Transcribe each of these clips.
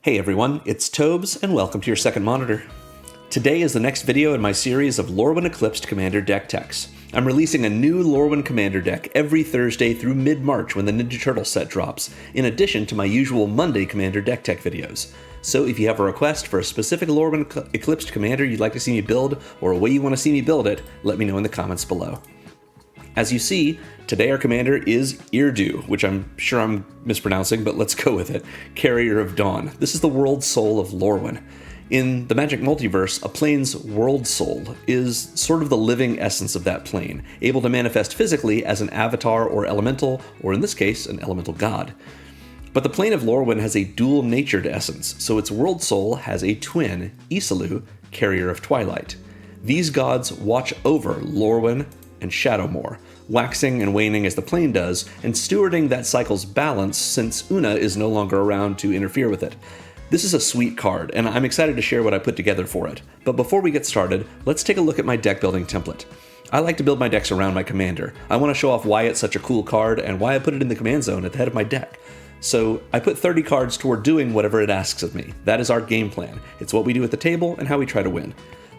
Hey everyone, it's Tobes, and welcome to your second monitor. Today is the next video in my series of Lorwyn Eclipsed Commander deck techs. I'm releasing a new Lorwyn Commander deck every Thursday through mid-March when the Ninja Turtle set drops, in addition to my usual Monday Commander deck tech videos. So if you have a request for a specific Lorwyn Eclipsed Commander you'd like to see me build, or a way you want to see me build it, let me know in the comments below. As you see, today our commander is Eirdu, which I'm sure I'm mispronouncing, but let's go with it. Carrier of Dawn. This is the world soul of Lorwyn. In the Magic multiverse, a plane's world soul is sort of the living essence of that plane, able to manifest physically as an avatar or elemental, or in this case, an elemental god. But the plane of Lorwyn has a dual-natured essence, so its world soul has a twin, Eirdu, Carrier of Twilight. These gods watch over Lorwyn and Shadowmoor, waxing and waning as the plane does, and stewarding that cycle's balance since Una is no longer around to interfere with it. This is a sweet card, and I'm excited to share what I put together for it. But before we get started, let's take a look at my deck building template. I like to build my decks around my commander. I want to show off why it's such a cool card and why I put it in the command zone at the head of my deck. So I put 30 cards toward doing whatever it asks of me. That is our game plan. It's what we do at the table and how we try to win.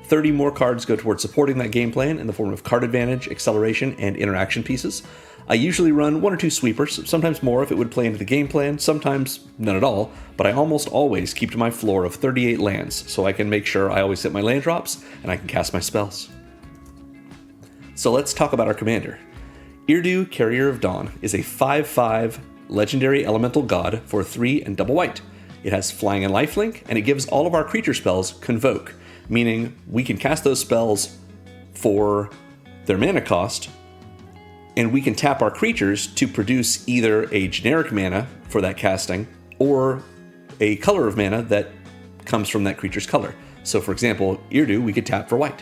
30 more cards go towards supporting that game plan in the form of card advantage, acceleration, and interaction pieces. I usually run 1 or 2 sweepers, sometimes more if it would play into the game plan, sometimes none at all, but I almost always keep to my floor of 38 lands, so I can make sure I always hit my land drops and I can cast my spells. So let's talk about our commander. Eirdu, Carrier of Dawn, is a 5/5 legendary elemental god for 3 and double white. It has flying and lifelink, and it gives all of our creature spells Convoke, meaning we can cast those spells for their mana cost, and we can tap our creatures to produce either a generic mana for that casting, or a color of mana that comes from that creature's color. So for example, Eirdu we could tap for white.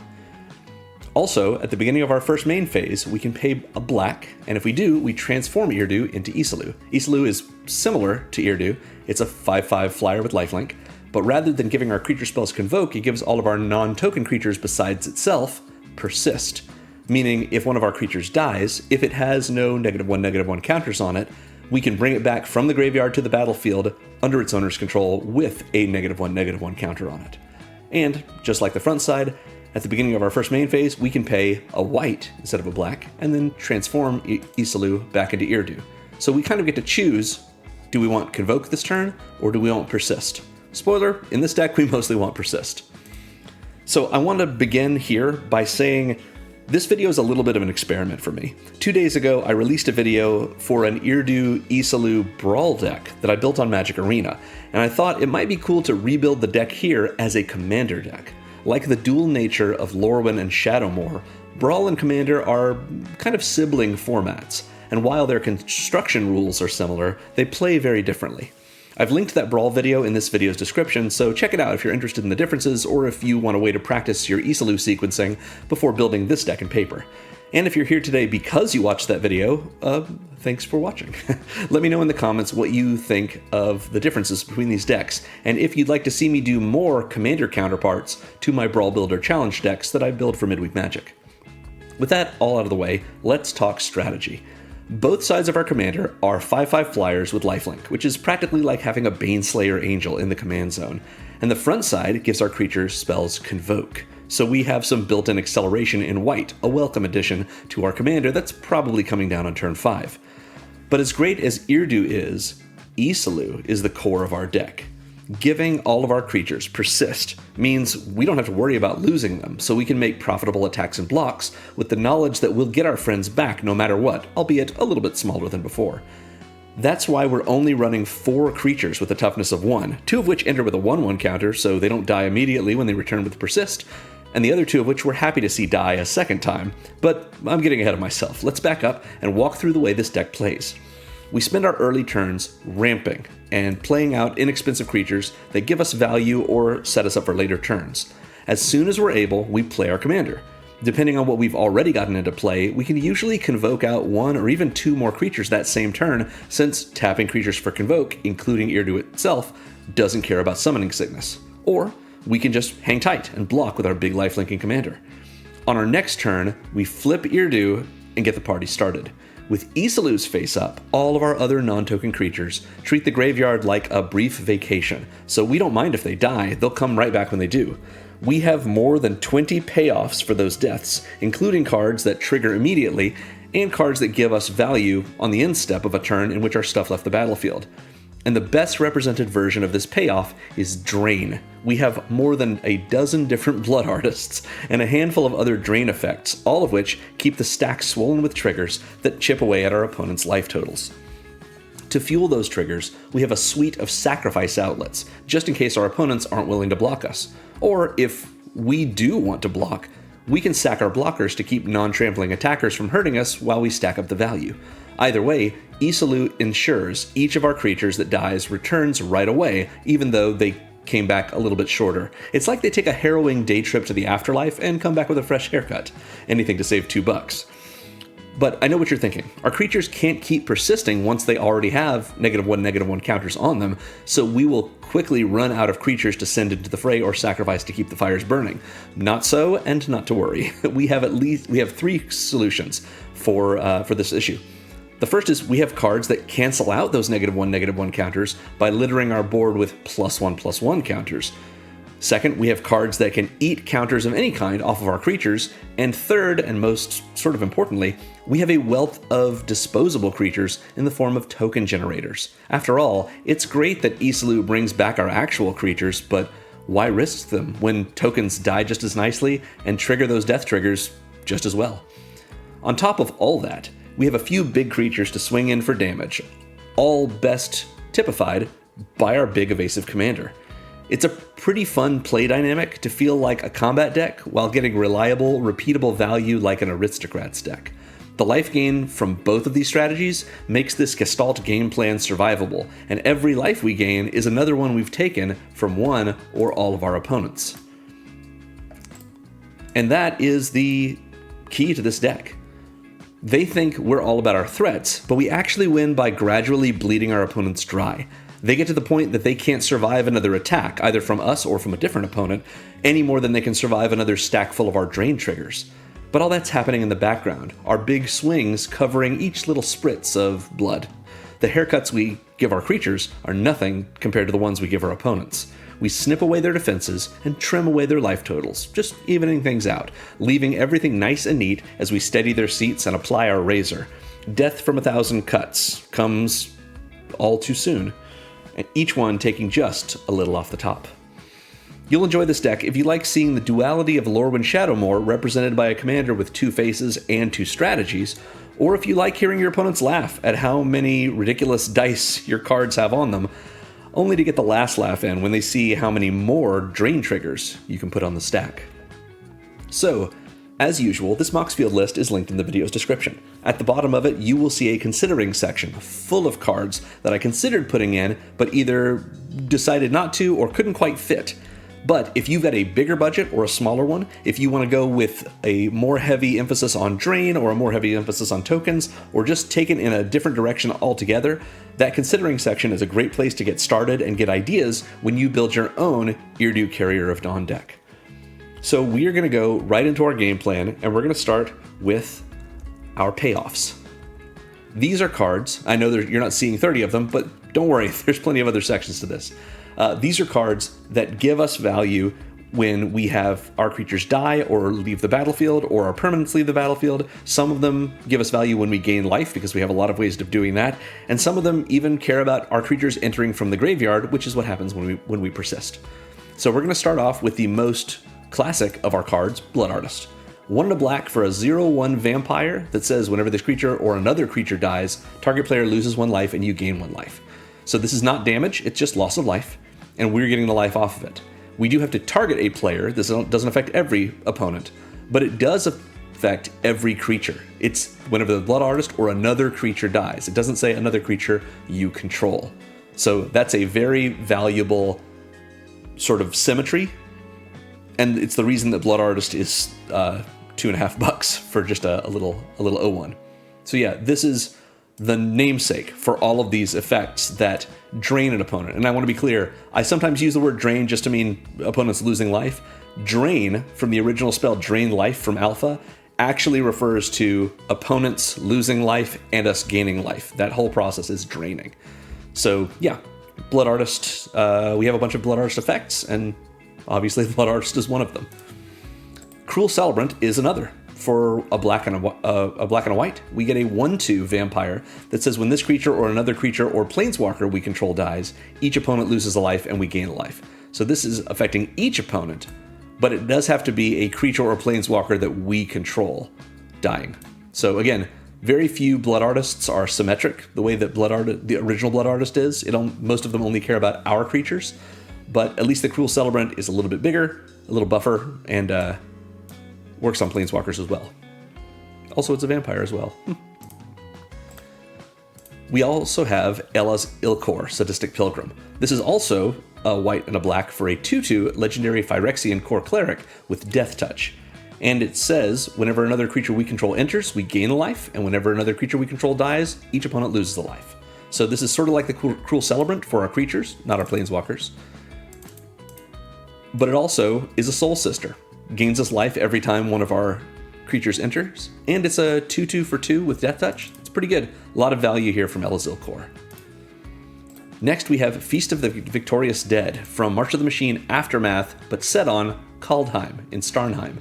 Also, at the beginning of our first main phase, we can pay a black, and if we do, we transform Eirdu into Eirdu. Eirdu is similar to Eirdu. It's a 5/5 flyer with lifelink, but rather than giving our creature spells Convoke, it gives all of our non-token creatures besides itself Persist. Meaning, if one of our creatures dies, if it has no -1/-1 counters on it, we can bring it back from the graveyard to the battlefield under its owner's control with a -1/-1 counter on it. And, just like the front side, at the beginning of our first main phase, we can pay a white instead of a black, and then transform Eirdu back into Eirdu. So we kind of get to choose, do we want Convoke this turn, or do we want Persist? Spoiler, in this deck we mostly want Persist. So I want to begin here by saying this video is a little bit of an experiment for me. 2 days ago I released a video for an Eirdu Eirdu Brawl deck that I built on Magic Arena, and I thought it might be cool to rebuild the deck here as a commander deck. Like the dual nature of Lorwyn and Shadowmoor, Brawl and Commander are kind of sibling formats, and while their construction rules are similar, they play very differently. I've linked that Brawl video in this video's description, so check it out if you're interested in the differences or if you want a way to practice your Eirdu sequencing before building this deck in paper. And if you're here today because you watched that video, thanks for watching. Let me know in the comments what you think of the differences between these decks, and if you'd like to see me do more Commander counterparts to my Brawl Builder Challenge decks that I build for Midweek Magic. With that all out of the way, let's talk strategy. Both sides of our commander are 5/5 flyers with lifelink, which is practically like having a Baneslayer Angel in the command zone. And the front side gives our creatures spells Convoke. So we have some built-in acceleration in white, a welcome addition to our commander that's probably coming down on turn 5. But as great as Eirdu is, Eirdu is the core of our deck. Giving all of our creatures Persist means we don't have to worry about losing them, so we can make profitable attacks and blocks with the knowledge that we'll get our friends back no matter what, albeit a little bit smaller than before. That's why we're only running 4 creatures with a toughness of 1, 2 of which enter with a 1/1 counter so they don't die immediately when they return with Persist, and the other 2 of which we're happy to see die a second time. But I'm getting ahead of myself. Let's back up and walk through the way this deck plays. We spend our early turns ramping and playing out inexpensive creatures that give us value or set us up for later turns. As soon as we're able, we play our commander. Depending on what we've already gotten into play, we can usually convoke out 1 or even 2 more creatures that same turn, since tapping creatures for Convoke, including Eirdu itself, doesn't care about summoning sickness. Or we can just hang tight and block with our big lifelinking commander. On our next turn, we flip Eirdu and get the party started. With Isilus face up, all of our other non-token creatures treat the graveyard like a brief vacation, so we don't mind if they die, they'll come right back when they do. We have more than 20 payoffs for those deaths, including cards that trigger immediately, and cards that give us value on the end step of a turn in which our stuff left the battlefield. And the best represented version of this payoff is Drain. We have more than a dozen different Blood Artists and a handful of other Drain effects, all of which keep the stack swollen with triggers that chip away at our opponent's life totals. To fuel those triggers, we have a suite of sacrifice outlets, just in case our opponents aren't willing to block us. Or if we do want to block, we can sack our blockers to keep non-trampling attackers from hurting us while we stack up the value. Either way, Isilus ensures each of our creatures that dies returns right away, even though they came back a little bit shorter. It's like they take a harrowing day trip to the afterlife and come back with a fresh haircut. Anything to save $2. But I know what you're thinking. Our creatures can't keep persisting once they already have -1/-1 counters on them, so we will quickly run out of creatures to send into the fray or sacrifice to keep the fires burning. Not so, and not to worry. We have 3 solutions for this issue. The first is we have cards that cancel out those -1/-1 counters by littering our board with +1/+1 counters. Second, we have cards that can eat counters of any kind off of our creatures. And third, and most sort of importantly, we have a wealth of disposable creatures in the form of token generators. After all, it's great that Isilus brings back our actual creatures, but why risk them when tokens die just as nicely and trigger those death triggers just as well? On top of all that, we have a few big creatures to swing in for damage, all best typified by our big evasive commander. It's a pretty fun play dynamic to feel like a combat deck while getting reliable, repeatable value like an Aristocrats deck. The life gain from both of these strategies makes this Gestalt game plan survivable, and every life we gain is another one we've taken from one or all of our opponents. And that is the key to this deck. They think we're all about our threats, but we actually win by gradually bleeding our opponents dry. They get to the point that they can't survive another attack, either from us or from a different opponent, any more than they can survive another stack full of our drain triggers. But all that's happening in the background, our big swings covering each little spritz of blood. The haircuts we give our creatures are nothing compared to the ones we give our opponents. We snip away their defenses and trim away their life totals, just evening things out, leaving everything nice and neat as we steady their seats and apply our razor. Death from 1,000 cuts comes all too soon, and each one taking just a little off the top. You'll enjoy this deck if you like seeing the duality of Lorwyn Shadowmoor represented by a commander with 2 faces and 2 strategies, or if you like hearing your opponents laugh at how many ridiculous dice your cards have on them, only to get the last laugh in when they see how many more drain triggers you can put on the stack. So, as usual, this Moxfield list is linked in the video's description. At the bottom of it, you will see a considering section full of cards that I considered putting in, but either decided not to or couldn't quite fit. But if you've got a bigger budget or a smaller one, if you want to go with a more heavy emphasis on drain or a more heavy emphasis on tokens, or just take it in a different direction altogether, that considering section is a great place to get started and get ideas when you build your own Eirdu Carrier of Dawn deck. So we are going to go right into our game plan, and we're going to start with our payoffs. These are cards. I know you're not seeing 30 of them, but don't worry, there's plenty of other sections to this. These are cards that give us value when we have our creatures die or leave the battlefield, or our permanents leave the battlefield. Some of them give us value when we gain life, because we have a lot of ways of doing that, and some of them even care about our creatures entering from the graveyard, which is what happens when we persist. So we're going to start off with the most classic of our cards, Blood Artist. 1 and a black for a 0/1 vampire that says whenever this creature or another creature dies, target player loses 1 life and you gain 1 life. So this is not damage, it's just loss of life, and we're getting the life off of it. We do have to target a player. This doesn't affect every opponent, but it does affect every creature. It's whenever the Blood Artist or another creature dies. It doesn't say another creature you control. So that's a very valuable sort of symmetry, and it's the reason that Blood Artist is $2.50 for just a little 0/1. So yeah, this is the namesake for all of these effects that drain an opponent. And I want to be clear, I sometimes use the word drain just to mean opponents losing life. Drain, from the original spell drain life from alpha, actually refers to opponents losing life and us gaining life. That whole process is draining. So yeah, Blood Artist, we have a bunch of Blood Artist effects, and obviously Blood Artist is one of them. Cruel Celebrant is another. For a black and a white, we get a 1/2 vampire that says when this creature or another creature or planeswalker we control dies, each opponent loses a life and we gain a life. So this is affecting each opponent, but it does have to be a creature or planeswalker that we control dying. So again, very few Blood Artists are symmetric the way that the original Blood Artist is. Most of them only care about our creatures, but at least the Cruel Celebrant is a little bit bigger, a little buffer, and works on planeswalkers as well. Also, it's a vampire as well. We also have Ella's Ilkor, Sadistic Pilgrim. This is also a white and a black for a 2/2 legendary Phyrexian core cleric with Death Touch. And it says, whenever another creature we control enters, we gain a life, and whenever another creature we control dies, each opponent loses a life. So this is sort of like the Cruel Celebrant for our creatures, not our planeswalkers. But it also is a Soul Sister. Gains us life every time one of our creatures enters, and it's a 2/2 for 2 with Death Touch. It's pretty good. A lot of value here from Ella's Ilkor. Next, we have Feast of the Victorious Dead from March of the Machine Aftermath, but set on Kaldheim in Starnheim.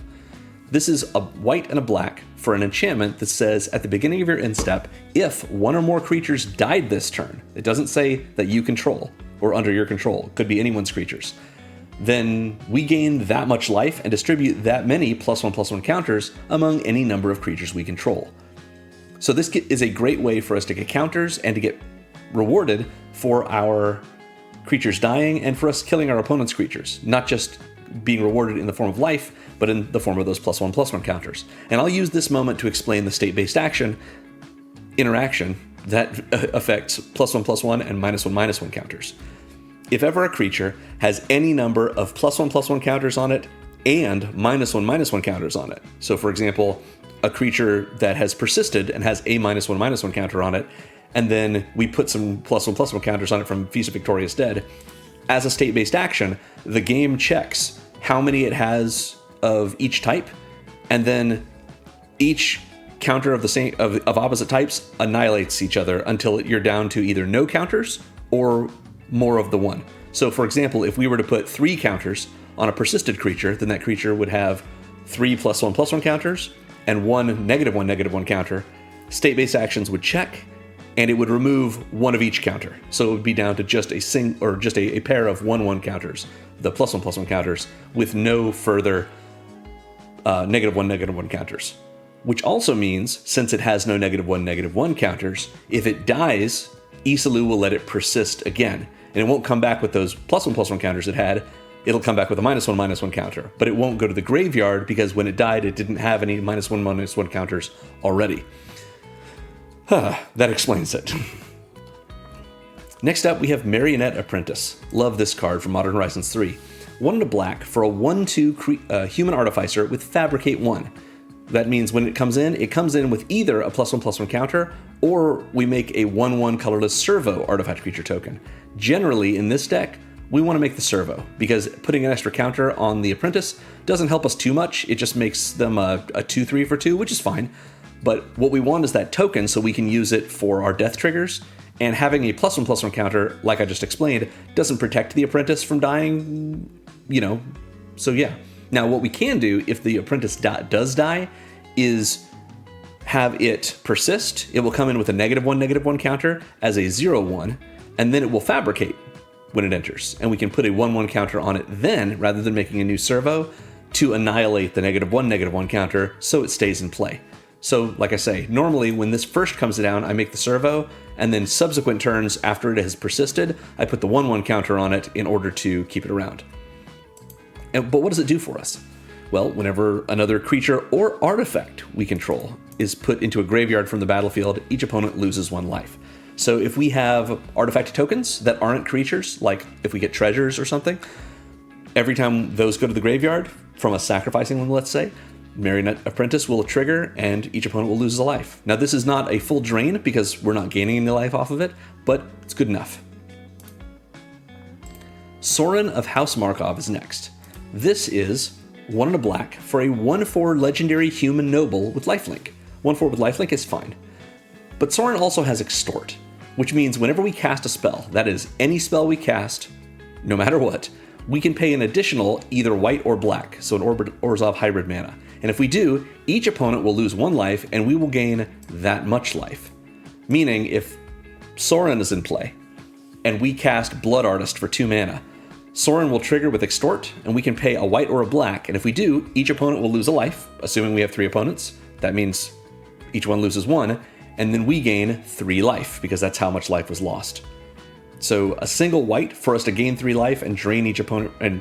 This is a white and a black for an enchantment that says at the beginning of your end step, if one or more creatures died this turn, it doesn't say that you control or under your control, it could be anyone's creatures, then we gain that much life and distribute that many +1/+1 counters among any number of creatures we control. So this is a great way for us to get counters and to get rewarded for our creatures dying and for us killing our opponent's creatures, not just being rewarded in the form of life, but in the form of those +1/+1 counters. And I'll use this moment to explain the state-based action interaction that affects +1/+1 and -1/-1 counters. If ever a creature has any number of +1/+1 counters on it and -1/-1 counters on it, so for example, a creature that has persisted and has a -1/-1 counter on it, and then we put some +1/+1 counters on it from Feast of Victorious Dead, as a state-based action, the game checks how many it has of each type, and then each counter of opposite types annihilates each other until you're down to either no counters or more of the one. So for example, if we were to put 3 counters on a persisted creature, then that creature would have 3 +1/+1 counters and 1 -1/-1 counter. State-based actions would check, and it would remove one of each counter. So it would be down to just a pair of 1/1 counters, the +1/+1 counters, with no further -1/-1 counters. Which also means, since it has no -1/-1 counters, if it dies, Isalu will let it persist again, and it won't come back with those +1/+1 counters it had. It'll come back with a -1/-1 counter, but it won't go to the graveyard because when it died, it didn't have any -1/-1 counters already. That explains it. Next up, we have Marionette Apprentice. Love this card from Modern Horizons 3. 1 and a black for a 1/2 human artificer with Fabricate 1. That means when it comes in with either a +1/+1 counter, or we make a 1/1 colorless servo artifact creature token. Generally, in this deck, we want to make the servo, because putting an extra counter on the apprentice doesn't help us too much. It just makes them a 2/3 for 2, which is fine. But what we want is that token so we can use it for our death triggers, and having a +1/+1 counter, like I just explained, doesn't protect the apprentice from dying, so yeah. Now, what we can do if the apprentice does die is have it persist. It will come in with a -1/-1 counter as a 0/1, and then it will fabricate when it enters. And we can put a 1/1 counter on it then, rather than making a new servo, to annihilate the -1/-1 counter so it stays in play. So, like I say, normally when this first comes down, I make the servo, and then subsequent turns after it has persisted, I put the 1/1 counter on it in order to keep it around. But what does it do for us? Well, whenever another creature or artifact we control is put into a graveyard from the battlefield, each opponent loses 1 life. So if we have artifact tokens that aren't creatures, like if we get treasures or something, every time those go to the graveyard, from us sacrificing them, let's say, Marionette Apprentice will trigger and each opponent will lose a life. Now this is not a full drain because we're not gaining any life off of it, but it's good enough. Sorin of House Markov is next. This is 1 and a black for a 1/4 legendary human noble with lifelink. 1/4 with lifelink is fine. But Soren also has Extort, which means whenever we cast a spell, that is, any spell we cast, no matter what, we can pay an additional either white or black, so an Orzhov hybrid mana. And if we do, each opponent will lose 1 life, and we will gain that much life. Meaning, if Soren is in play, and we cast Blood Artist for 2 mana, Soren will trigger with Extort, and we can pay a white or a black, and if we do, each opponent will lose a life, assuming we have 3 opponents. That means each one loses 1, and then we gain 3 life, because that's how much life was lost. So a single white for us to gain 3 life and drain each opponent, and,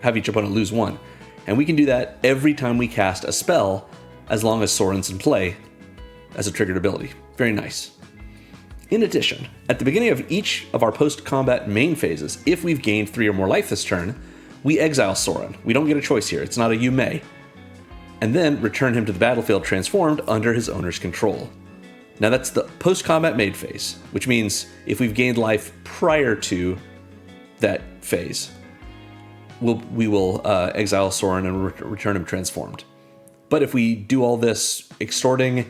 have each opponent lose 1. And we can do that every time we cast a spell, as long as Soren's in play as a triggered ability. Very nice. In addition, at the beginning of each of our post-combat main phases, if we've gained 3 or more life this turn, we exile Soren. We don't get a choice here, it's not a you may. And then return him to the battlefield transformed under his owner's control. Now that's the post-combat main phase, which means if we've gained life prior to that phase, we will exile Soren and return him transformed. But if we do all this extorting,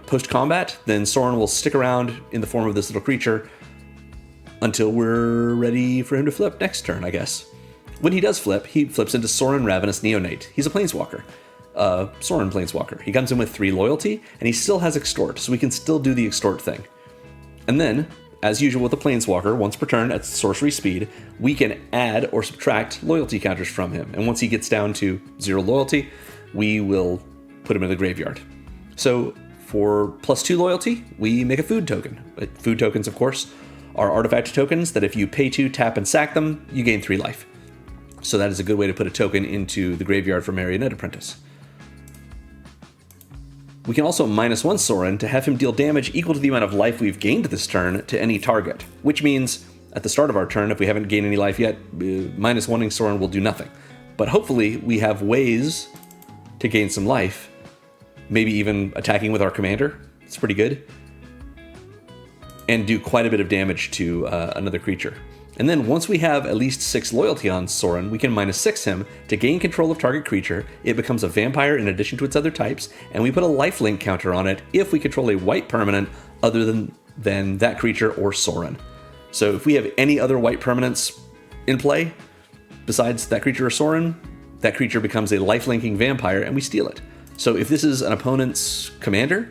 post-combat, then Soren will stick around in the form of this little creature until we're ready for him to flip next turn, I guess. When he does flip, he flips into Soren Ravenous Neonate. He's a Planeswalker. Soren Planeswalker. He comes in with 3 loyalty, and he still has Extort, so we can still do the Extort thing. And then, as usual with the Planeswalker, once per turn at sorcery speed, we can add or subtract loyalty counters from him. And once he gets down to 0 loyalty, we will put him in the graveyard. So for +2 loyalty, we make a food token. Food tokens, of course, are artifact tokens that if you pay 2, tap, and sack them, you gain 3 life. So that is a good way to put a token into the graveyard for Marionette Apprentice. We can also -1 Soren to have him deal damage equal to the amount of life we've gained this turn to any target, which means at the start of our turn, if we haven't gained any life yet, -1ing Soren will do nothing. But hopefully we have ways to gain some life, maybe even attacking with our commander. It's pretty good. And do quite a bit of damage to another creature. And then once we have at least 6 loyalty on Soren, we can -6 him to gain control of target creature. It becomes a vampire in addition to its other types, and we put a lifelink counter on it if we control a white permanent other than that creature or Soren. So if we have any other white permanents in play besides that creature or Soren, that creature becomes a lifelinking vampire and we steal it. So if this is an opponent's commander,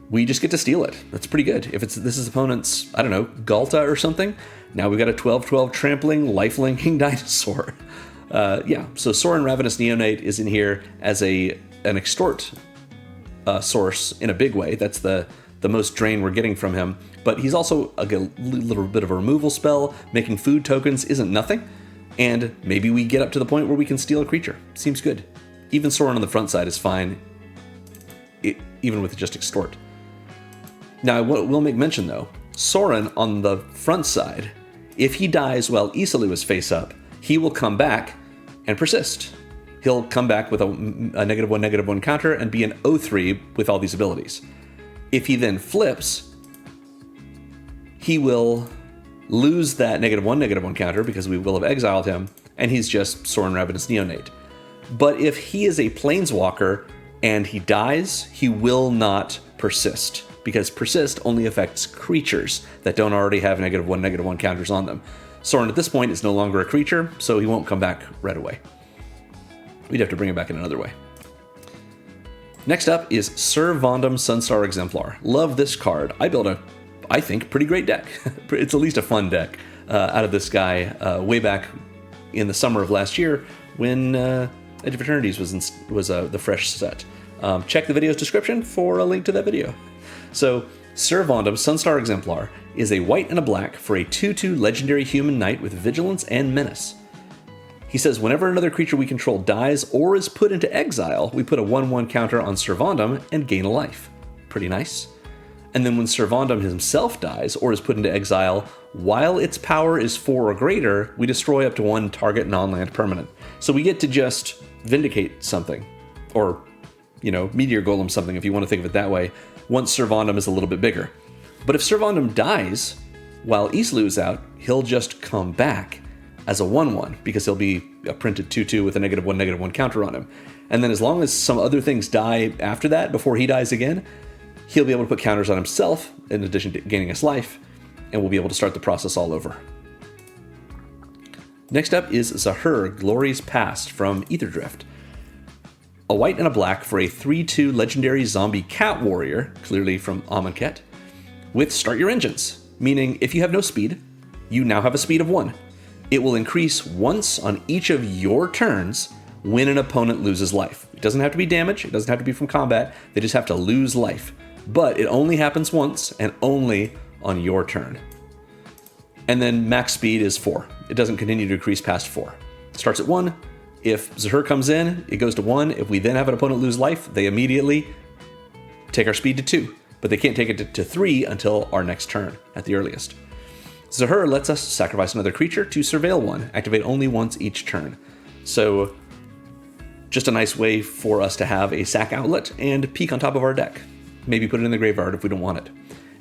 we just get to steal it. That's pretty good. If this is opponent's, I don't know, Galta or something, now we've got a 12/12 trampling, lifelinking dinosaur. So Soren Ravenous Neonate is in here as an extort source in a big way. That's the most drain we're getting from him. But he's also a little bit of a removal spell. Making food tokens isn't nothing. And maybe we get up to the point where we can steal a creature. Seems good. Even Soren on the front side is fine, even with just extort. Now, I will make mention, though, Soren on the front side, if he dies while Isalu is face up, he will come back and persist. He'll come back with a -1/-1 counter and be an 0/3 with all these abilities. If he then flips, he will lose that -1/-1 counter because we will have exiled him, and he's just Soren Ravenous Neonate. But if he is a Planeswalker and he dies, he will not persist, because persist only affects creatures that don't already have -1/-1 counters on them. Soren at this point is no longer a creature, so he won't come back right away. We'd have to bring him back in another way. Next up is Sir Vondum Sunstar Exemplar. Love this card. I built a, I think, pretty great deck. It's at least a fun deck out of this guy way back in the summer of last year when Edge of Eternities was the fresh set. Check the video's description for a link to that video. So, Sir Vondum Sunstar Exemplar is a white and a black for a 2/2 legendary human knight with vigilance and menace. He says whenever another creature we control dies or is put into exile, we put a 1/1 counter on Sir Vondum and gain a life. Pretty nice. And then when Sir Vondum himself dies or is put into exile, while its power is 4 or greater, we destroy up to 1 target non-land permanent. So we get to just vindicate something, or, Meteor Golem something if you want to think of it that way, once Sir Vondum is a little bit bigger. But if Sir Vondum dies while Isalu is out, he'll just come back as a 1/1 because he'll be a printed 2/2 with a -1/-1 counter on him. And then as long as some other things die after that, before he dies again, he'll be able to put counters on himself in addition to gaining us life, and we'll be able to start the process all over. Next up is Zahur, Glory's Past from Eirdu. A white and a black for a 3/2 legendary zombie cat warrior, clearly from Amonkhet, with Start Your Engines, meaning if you have no speed, you now have a speed of 1. It will increase once on each of your turns when an opponent loses life. It doesn't have to be damage, it doesn't have to be from combat, they just have to lose life. But it only happens once and only on your turn. And then max speed is 4. It doesn't continue to increase past 4. It starts at 1. If Zahur comes in, it goes to 1. If we then have an opponent lose life, they immediately take our speed to 2. But they can't take it to 3 until our next turn at the earliest. Zahur lets us sacrifice another creature to surveil 1, activate only once each turn. So just a nice way for us to have a sack outlet and peek on top of our deck. Maybe put it in the graveyard if we don't want it.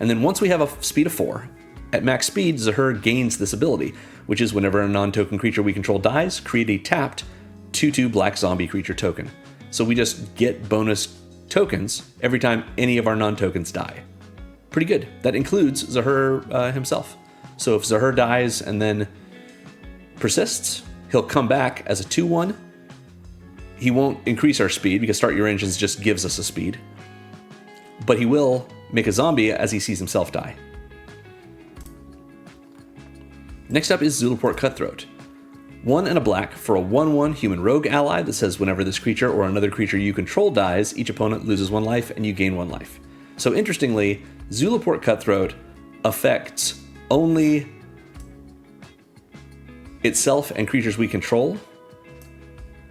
And then once we have a speed of 4, at max speed, Zahur gains this ability, which is whenever a non-token creature we control dies, create a tapped 2/2 black zombie creature token. So we just get bonus tokens every time any of our non-tokens die. Pretty good. That includes Zahur himself. So if Zahur dies and then persists, he'll come back as a 2/1. He won't increase our speed because Start Your Engines just gives us a speed. But he will make a zombie as he sees himself die. Next up is Zulaport Cutthroat. 1 and a black for a 1/1 human rogue ally that says whenever this creature or another creature you control dies, each opponent loses 1 life and you gain 1 life. So interestingly, Zulaport Cutthroat affects only itself and creatures we control,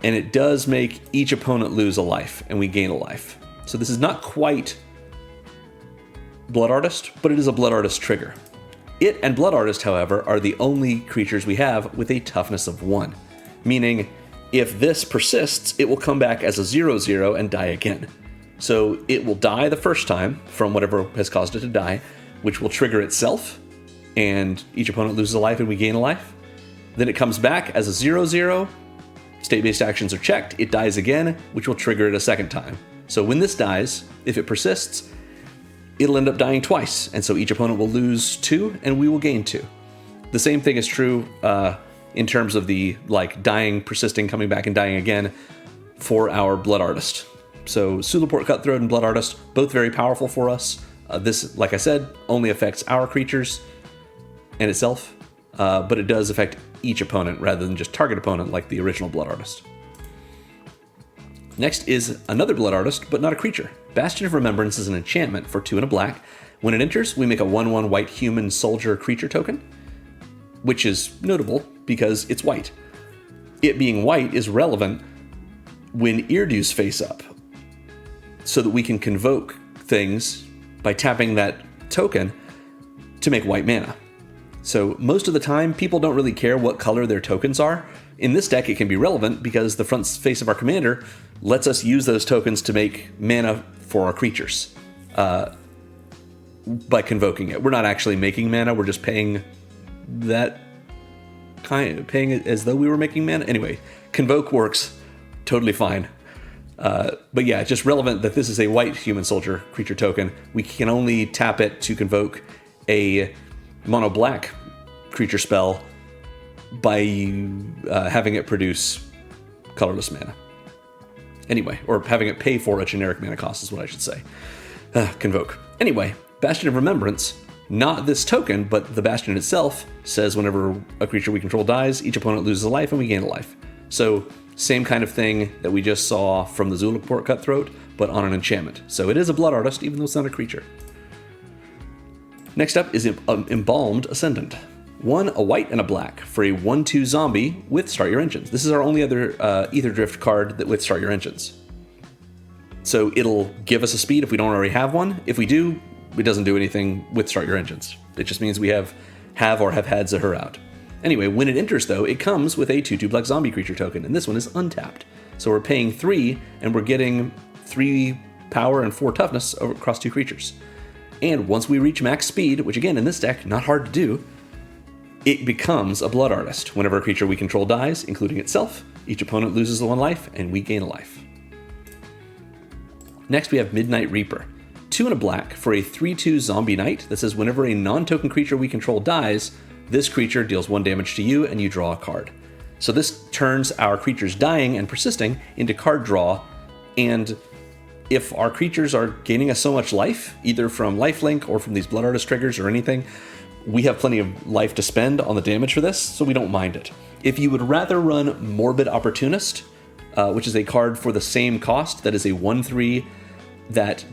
and it does make each opponent lose a life and we gain a life. So this is not quite Blood Artist, but it is a Blood Artist trigger. It and Blood Artist, however, are the only creatures we have with a toughness of 1, meaning if this persists, it will come back as a 0/0 and die again. So it will die the first time from whatever has caused it to die, which will trigger itself, and each opponent loses a life and we gain a life. Then it comes back as a 0/0, state-based actions are checked, it dies again, which will trigger it a second time. So when this dies, if it persists, it'll end up dying twice, and so each opponent will lose 2 and we will gain 2. The same thing is true in terms of the dying, persisting, coming back and dying again for our Blood Artist. So Zulaport Cutthroat and Blood Artist, both very powerful for us. This, like I said, only affects our creatures and itself, but it does affect each opponent rather than just target opponent like the original Blood Artist. Next is another Blood Artist, but not a creature. Bastion of Remembrance is an enchantment for 2 and a black. When it enters, we make a 1/1 white human soldier creature token, which is notable because it's white. It being white is relevant when Eirdu's face up, so that we can convoke things by tapping that token to make white mana. So most of the time, people don't really care what color their tokens are. In this deck, it can be relevant because the front face of our commander lets us use those tokens to make mana for our creatures by convoking it. We're not actually making mana, we're just paying paying it as though we were making mana. Anyway, convoke works totally fine. But yeah, it's just relevant that this is a white human soldier creature token. We can only tap it to convoke a mono black creature spell by having it produce colorless mana. Anyway, or having it pay for a generic mana cost is what I should say. Convoke. Anyway, Bastion of Remembrance, not this token, but the Bastion itself says whenever a creature we control dies, each opponent loses a life and we gain a life. So same kind of thing that we just saw from the Zulaport Cutthroat, but on an enchantment. So it is a Blood Artist, even though it's not a creature. Next up is Embalmed Ascendant. 1, a white and a black for a 1/2 zombie with Start Your Engines. This is our only other Eirdu card that with Start Your Engines. So it'll give us a speed if we don't already have one. If we do, it doesn't do anything with Start Your Engines. It just means we have or have had Zahur out. Anyway, when it enters though, it comes with a 2/2 black zombie creature token, and this one is untapped. So we're paying 3, and we're getting 3 power and 4 toughness across 2 creatures. And once we reach max speed, which again in this deck, not hard to do, it becomes a Blood Artist. Whenever a creature we control dies, including itself, each opponent loses 1 life, and we gain a life. Next, we have Midnight Reaper. 2 and a black for a 3/2 zombie knight that says whenever a non-token creature we control dies, this creature deals 1 damage to you and you draw a card. So this turns our creatures dying and persisting into card draw, and if our creatures are gaining us so much life, either from lifelink or from these Blood Artist triggers or anything, we have plenty of life to spend on the damage for this, so we don't mind it. If you would rather run Morbid Opportunist, which is a card for the same cost, that is a 1/3 that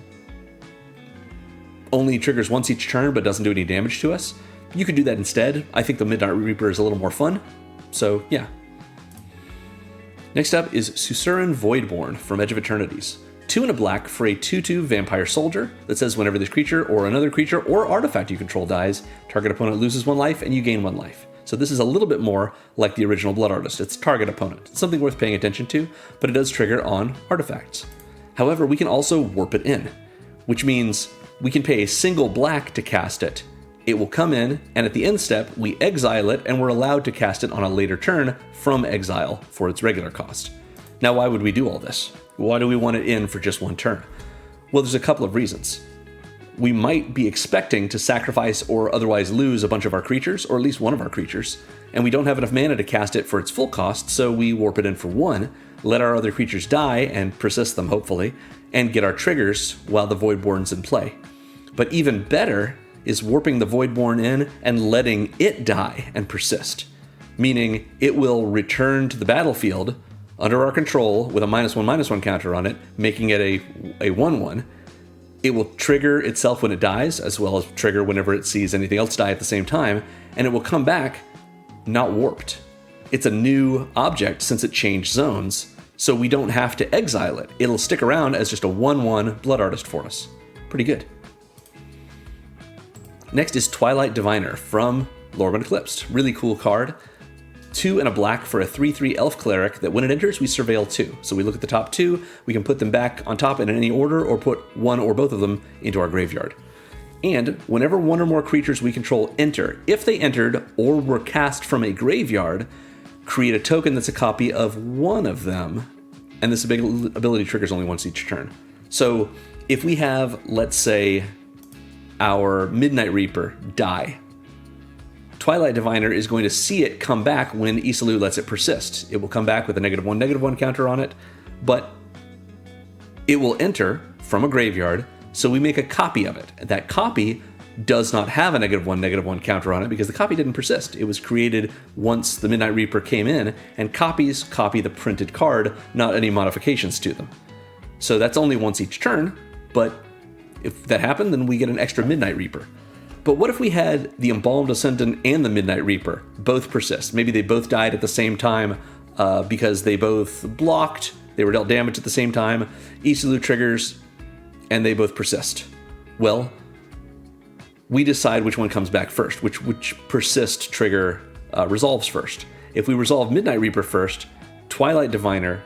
only triggers once each turn but doesn't do any damage to us, you could do that instead. I think the Midnight Reaper is a little more fun, so yeah. Next up is Susurran Voidborn from Edge of Eternities. 2 and a black for a 2/2 Vampire Soldier that says whenever this creature or another creature or artifact you control dies, target opponent loses 1 life and you gain 1 life. So this is a little bit more like the original Blood Artist. It's target opponent. It's something worth paying attention to, but it does trigger on artifacts. However, we can also warp it in, which means we can pay a single black to cast it. It will come in, and at the end step, we exile it, and we're allowed to cast it on a later turn from exile for its regular cost. Now, why would we do all this? Why do we want it in for just 1 turn? Well, there's a couple of reasons. We might be expecting to sacrifice or otherwise lose a bunch of our creatures, or at least one of our creatures, and we don't have enough mana to cast it for its full cost, so we warp it in for 1, let our other creatures die and persist them, hopefully, and get our triggers while the Voidborn's in play. But even better is warping the Voidborn in and letting it die and persist, meaning it will return to the battlefield under our control with a -1/-1 counter on it, making it a 1/1. It will trigger itself when it dies, as well as trigger whenever it sees anything else die at the same time, and it will come back not warped. It's a new object since it changed zones, so we don't have to exile it. It'll stick around as just a 1/1 Blood Artist for us. Pretty good. Next is Twilight Diviner from Lorwyn Eclipsed. Really cool card. 2 and a black for a 3/3 Elf Cleric that when it enters, we surveil 2. So we look at the top 2, we can put them back on top in any order or put 1 or both of them into our graveyard. And whenever 1 or more creatures we control enter, if they entered or were cast from a graveyard, create a token that's a copy of 1 of them, and this ability triggers only once each turn. So if we have, let's say, our Midnight Reaper die, Twilight Diviner is going to see it come back when Isilou lets it persist. It will come back with a -1/-1 counter on it, but it will enter from a graveyard, so we make a copy of it. That copy does not have a -1/-1 counter on it because the copy didn't persist. It was created once the Midnight Reaper came in, and copies copy the printed card, not any modifications to them. So that's only once each turn, but if that happened, then we get an extra Midnight Reaper. But what if we had the Embalmed Ascendant and the Midnight Reaper both persist? Maybe they both died at the same time because they both blocked, they were dealt damage at the same time, Isilou triggers, and they both persist. Well, we decide which one comes back first, which persist trigger resolves first. If we resolve Midnight Reaper first, Twilight Diviner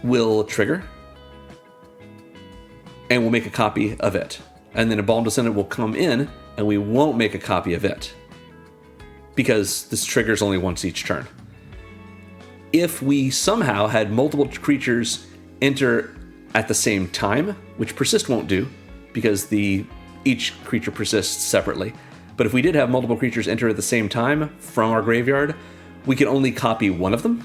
will trigger, and we'll make a copy of it. And then Embalmed Ascendant will come in, and we won't make a copy of it, because this triggers only once each turn. If we somehow had multiple creatures enter at the same time, which persist won't do, because each creature persists separately, but if we did have multiple creatures enter at the same time from our graveyard, we can only copy 1 of them,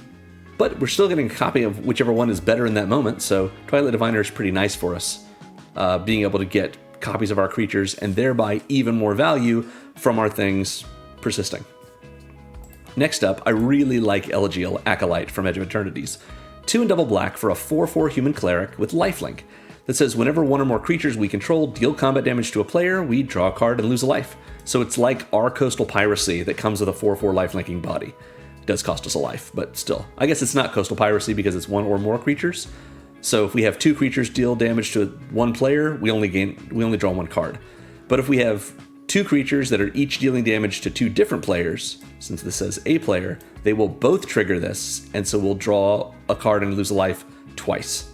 but we're still getting a copy of whichever one is better in that moment, so Twilight Diviner is pretty nice for us, being able to get copies of our creatures and thereby even more value from our things persisting. Next up, I really like Elegy Acolyte from Edge of Eternities. 2 and double black for a 4/4 human cleric with lifelink that says whenever 1 or more creatures we control deal combat damage to a player, we draw a card and lose a life. So it's like our Coastal Piracy that comes with a 4/4 lifelinking body. It does cost us a life, but still. I guess it's not Coastal Piracy because it's 1 or more creatures. So if we have 2 creatures deal damage to 1 player, we only draw 1 card. But if we have 2 creatures that are each dealing damage to 2 different players, since this says a player, they will both trigger this, and so we'll draw a card and lose a life twice.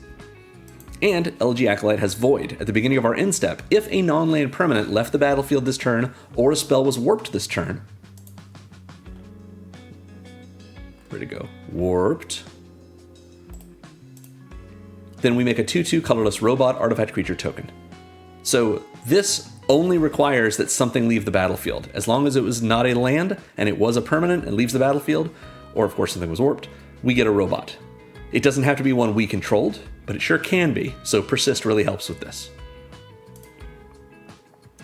And Elegy Acolyte has Void. At the beginning of our end step, if a non-land permanent left the battlefield this turn, or a spell was warped this turn, where'd it go? Warped. Then we make a 2/2 colorless robot artifact creature token. So this only requires that something leave the battlefield. As long as it was not a land and it was a permanent and leaves the battlefield, or of course something was warped, we get a robot. It doesn't have to be one we controlled, but it sure can be, so Persist really helps with this.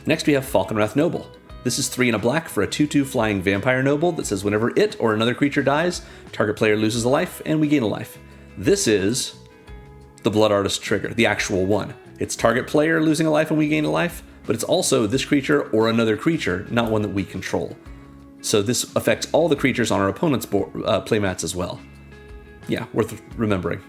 Next we have Falkenrath Noble. This is 3 and a black for a 2/2 flying vampire noble that says whenever it or another creature dies, target player loses a life and we gain a life. This is the Blood Artist trigger, the actual one. It's target player losing a life and we gain a life, but it's also this creature or another creature, not one that we control. So this affects all the creatures on our opponent's playmats as well. Yeah, worth remembering.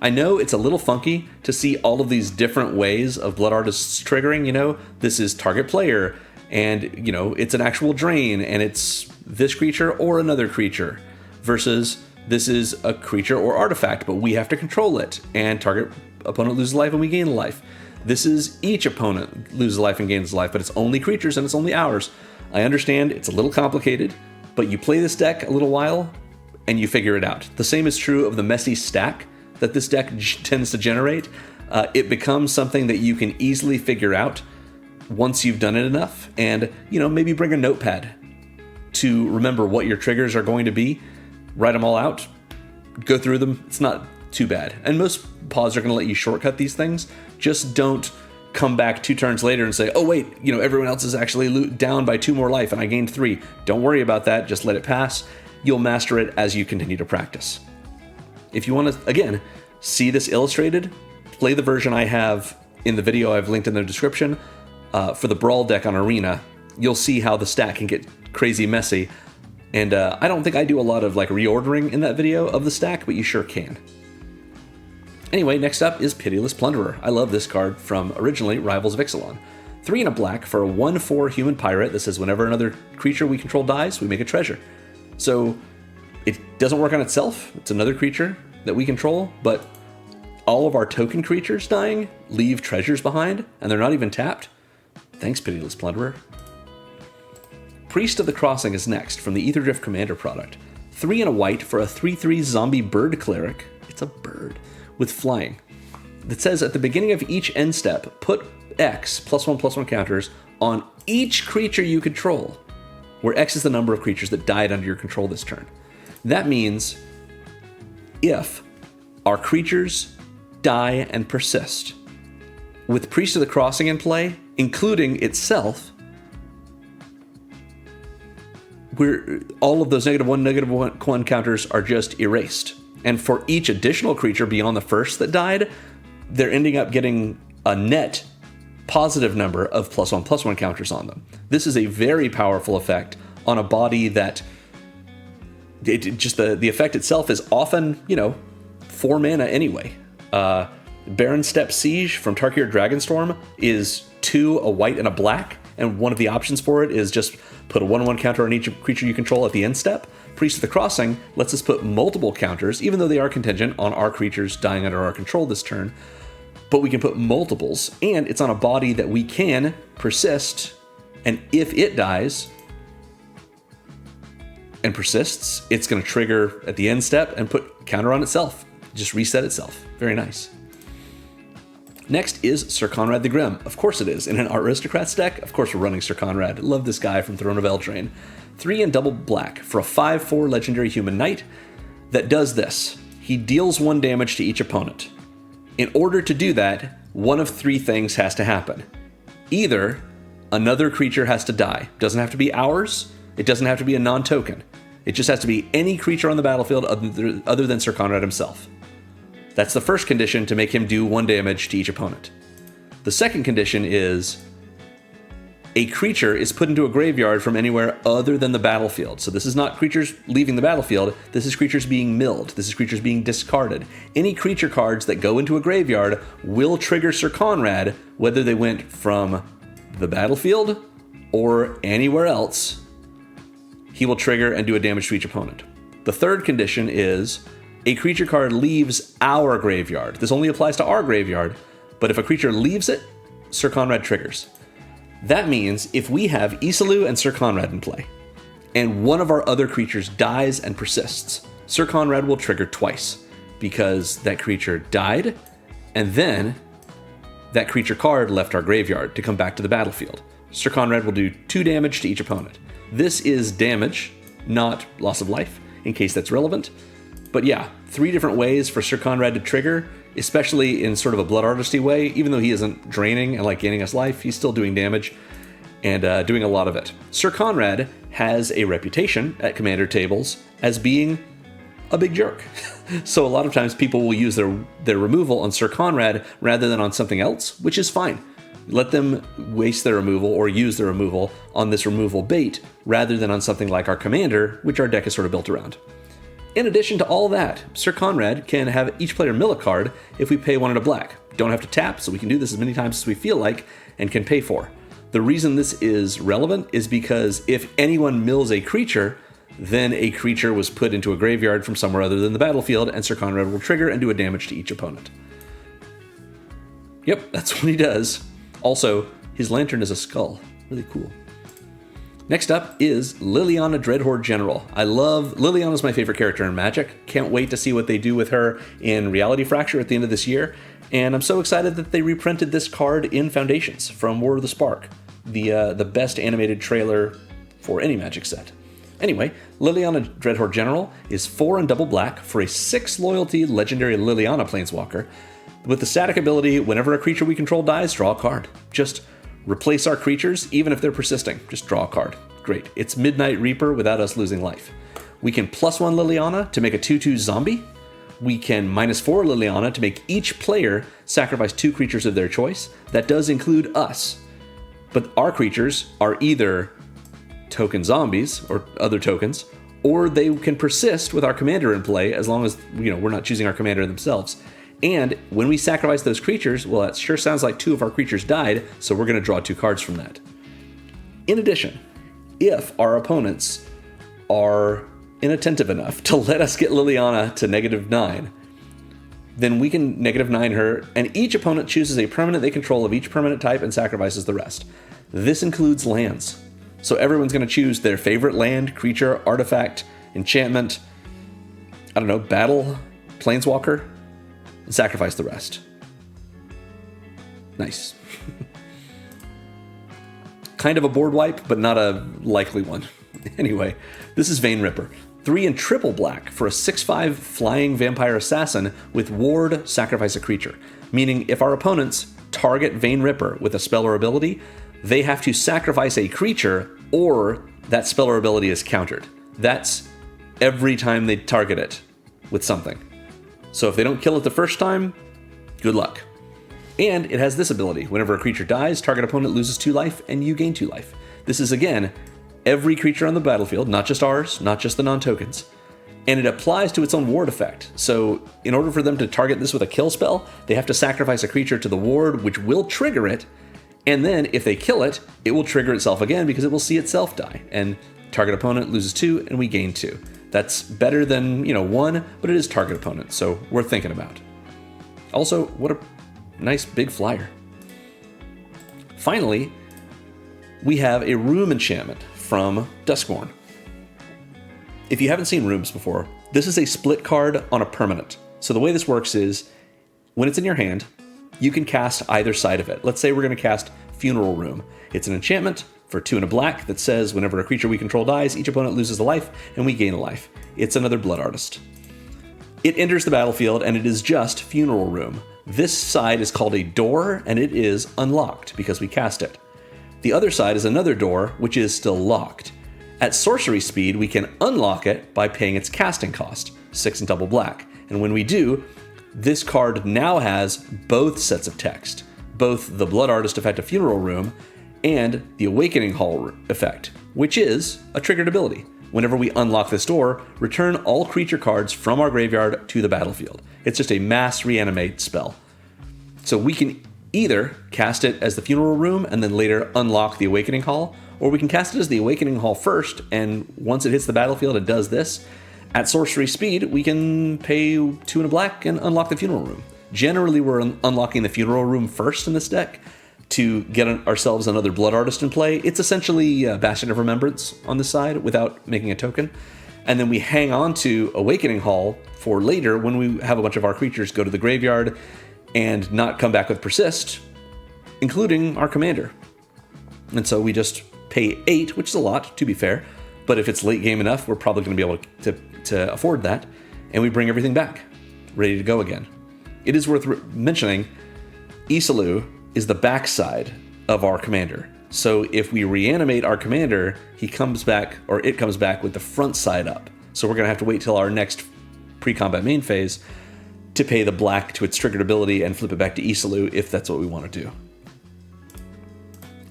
I know it's a little funky to see all of these different ways of Blood Artists triggering, you know, this is target player, and, you know, it's an actual drain, and it's this creature or another creature, versus this is a creature or artifact, but we have to control it, and target opponent loses life and we gain a life. This is each opponent loses life and gains life, but it's only creatures and it's only ours. I understand it's a little complicated, but you play this deck a little while and you figure it out. The same is true of the messy stack that this deck tends to generate. It becomes something that you can easily figure out once you've done it enough, and, you know, maybe bring a notepad to remember what your triggers are going to be, write them all out, go through them. It's not too bad. And most pods are going to let you shortcut these things. Just don't come back 2 turns later and say, oh wait, you know, everyone else is actually down by 2 more life and I gained 3. Don't worry about that. Just let it pass. You'll master it as you continue to practice. If you want to, again, see this illustrated, play the version I have in the video I've linked in the description for the Brawl deck on Arena. You'll see how the stack can get crazy messy. And I don't think I do a lot of like reordering in that video of the stack, but you sure can. Anyway, next up is Pitiless Plunderer. I love this card from originally Rivals of Ixalan. 3 and a black for a 1/4 human pirate that says whenever another creature we control dies, we make a treasure. So it doesn't work on itself. It's another creature that we control, but all of our token creatures dying leave treasures behind, and they're not even tapped. Thanks, Pitiless Plunderer. Priest of the Crossing is next from the Aetherdrift Commander product. 3 and a white for a 3/3 zombie bird cleric. It's a bird with flying. That says at the beginning of each end step, put X +1/+1 counters on each creature you control, where X is the number of creatures that died under your control this turn. That means if our creatures die and persist, with Priest of the Crossing in play, including itself, all of those -1/-1 counters are just erased. And for each additional creature beyond the first that died, they're ending up getting a net positive number of +1/+1 counters on them. This is a very powerful effect on a body that the effect itself is often, you know, 4 mana anyway. Baron Step Siege from Tarkir Dragonstorm is 2, a white, and a black, and one of the options for it is just put a 1/1 counter on each creature you control at the end step. Priest of the Crossing lets us put multiple counters, even though they are contingent on our creatures dying under our control this turn, but we can put multiples, and it's on a body that we can persist, and if it dies and persists, it's going to trigger at the end step and put counter on itself, just reset itself. Very nice. Next is Sir Conrad the Grim. Of course it is. In an Aristocrats deck, of course we're running Sir Conrad. Love this guy from Throne of Eldraine. 3 and double black for a 5/4 legendary human knight that does this. He deals 1 damage to each opponent. In order to do that, one of 3 things has to happen. Either another creature has to die. Doesn't have to be ours. It doesn't have to be a non-token. It just has to be any creature on the battlefield other than Sir Conrad himself. That's the first condition to make him do 1 damage to each opponent. The second condition is a creature is put into a graveyard from anywhere other than the battlefield. So this is not creatures leaving the battlefield, this is creatures being milled, this is creatures being discarded. Any creature cards that go into a graveyard will trigger Sir Conrad, whether they went from the battlefield or anywhere else. He will trigger and do a damage to each opponent. The third condition is a creature card leaves our graveyard. This only applies to our graveyard, but if a creature leaves it, Sir Conrad triggers. That means if we have Isalu and Sir Conrad in play, and one of our other creatures dies and persists, Sir Conrad will trigger twice, because that creature died, and then that creature card left our graveyard to come back to the battlefield. Sir Conrad will do 2 damage to each opponent. This is damage, not loss of life, in case that's relevant. But yeah, 3 different ways for Sir Conrad to trigger, especially in sort of a Blood Artisty way. Even though he isn't draining and like gaining us life, he's still doing damage and doing a lot of it. Sir Conrad has a reputation at commander tables as being a big jerk. So a lot of times people will use their removal on Sir Conrad rather than on something else, which is fine. Let them waste their removal or use their removal on this removal bait rather than on something like our commander, which our deck is sort of built around. In addition to all that, Sir Conrad can have each player mill a card if we pay 1 and a black. Don't have to tap, so we can do this as many times as we feel like and can pay for. The reason this is relevant is because if anyone mills a creature, then a creature was put into a graveyard from somewhere other than the battlefield, and Sir Conrad will trigger and do a damage to each opponent. Yep, that's what he does. Also, his lantern is a skull. Really cool. Next up is Liliana Dreadhorde General. Liliana's my favorite character in Magic. Can't wait to see what they do with her in Reality Fracture at the end of this year. And I'm so excited that they reprinted this card in Foundations from War of the Spark, the best animated trailer for any Magic set. Anyway, Liliana Dreadhorde General is 4 and double black for a 6 loyalty legendary Liliana Planeswalker. With the static ability, whenever a creature we control dies, draw a card. Just replace our creatures, even if they're persisting. Just draw a card. Great. It's Midnight Reaper without us losing life. We can +1 Liliana to make a 2/2 zombie. We can -4 Liliana to make each player sacrifice 2 creatures of their choice. That does include us. But our creatures are either token zombies or other tokens, or they can persist with our commander in play as long as we're not choosing our commander themselves. And when we sacrifice those creatures, well, that sure sounds like 2 of our creatures died, so we're going to draw 2 cards from that. In addition, if our opponents are inattentive enough to let us get Liliana to -9, then we can -9 her, and each opponent chooses a permanent they control of each permanent type and sacrifices the rest. This includes lands. So everyone's going to choose their favorite land, creature, artifact, enchantment, battle, planeswalker, and sacrifice the rest. Nice. Kind of a board wipe, but not a likely one. Anyway, this is Vein Ripper. 3 and triple black for a 6/5 flying vampire assassin with ward, sacrifice a creature. Meaning if our opponents target Vein Ripper with a spell or ability, they have to sacrifice a creature or that spell or ability is countered. That's every time they target it with something. So if they don't kill it the first time, good luck. And it has this ability. Whenever a creature dies, target opponent loses 2 life and you gain 2 life. This is, again, every creature on the battlefield, not just ours, not just the non-tokens. And it applies to its own ward effect. So in order for them to target this with a kill spell, they have to sacrifice a creature to the ward, which will trigger it. And then if they kill it, it will trigger itself again because it will see itself die. And target opponent loses 2 and we gain 2. That's better than, 1, but it is target opponent, so worth thinking about. Also, what a nice big flyer. Finally, we have a room enchantment from Duskmourn. If you haven't seen rooms before, this is a split card on a permanent. So the way this works is, when it's in your hand, you can cast either side of it. Let's say we're going to cast Funeral Room. It's an enchantment for 2 and a black that says whenever a creature we control dies, each opponent loses a life and we gain a life. It's another Blood Artist. It enters the battlefield and it is just Funeral Room. This side is called a door and it is unlocked because we cast it. The other side is another door which is still locked. At sorcery speed, we can unlock it by paying its casting cost, 6 and double black. And when we do, this card now has both sets of text, both the Blood Artist effect of Funeral Room and the Awakening Hall effect, which is a triggered ability. Whenever we unlock this door, return all creature cards from our graveyard to the battlefield. It's just a mass reanimate spell. So we can either cast it as the Funeral Room and then later unlock the Awakening Hall, or we can cast it as the Awakening Hall first, and once it hits the battlefield, it does this. At sorcery speed, we can pay 2 and a black and unlock the funeral room. Generally, we're unlocking the funeral room first in this deck to get ourselves another Blood Artist in play. It's essentially Bastion of Remembrance on this side without making a token. And then we hang on to Awakening Hall for later when we have a bunch of our creatures go to the graveyard and not come back with Persist, including our commander. And so we just pay 8, which is a lot, to be fair. But if it's late game enough, we're probably going to be able to afford that. And we bring everything back, ready to go again. It is worth mentioning, Eirdu is the backside of our commander. So if we reanimate our commander, it comes back with the front side up. So we're going to have to wait till our next pre-combat main phase to pay the black to its triggered ability and flip it back to Eirdu if that's what we want to do.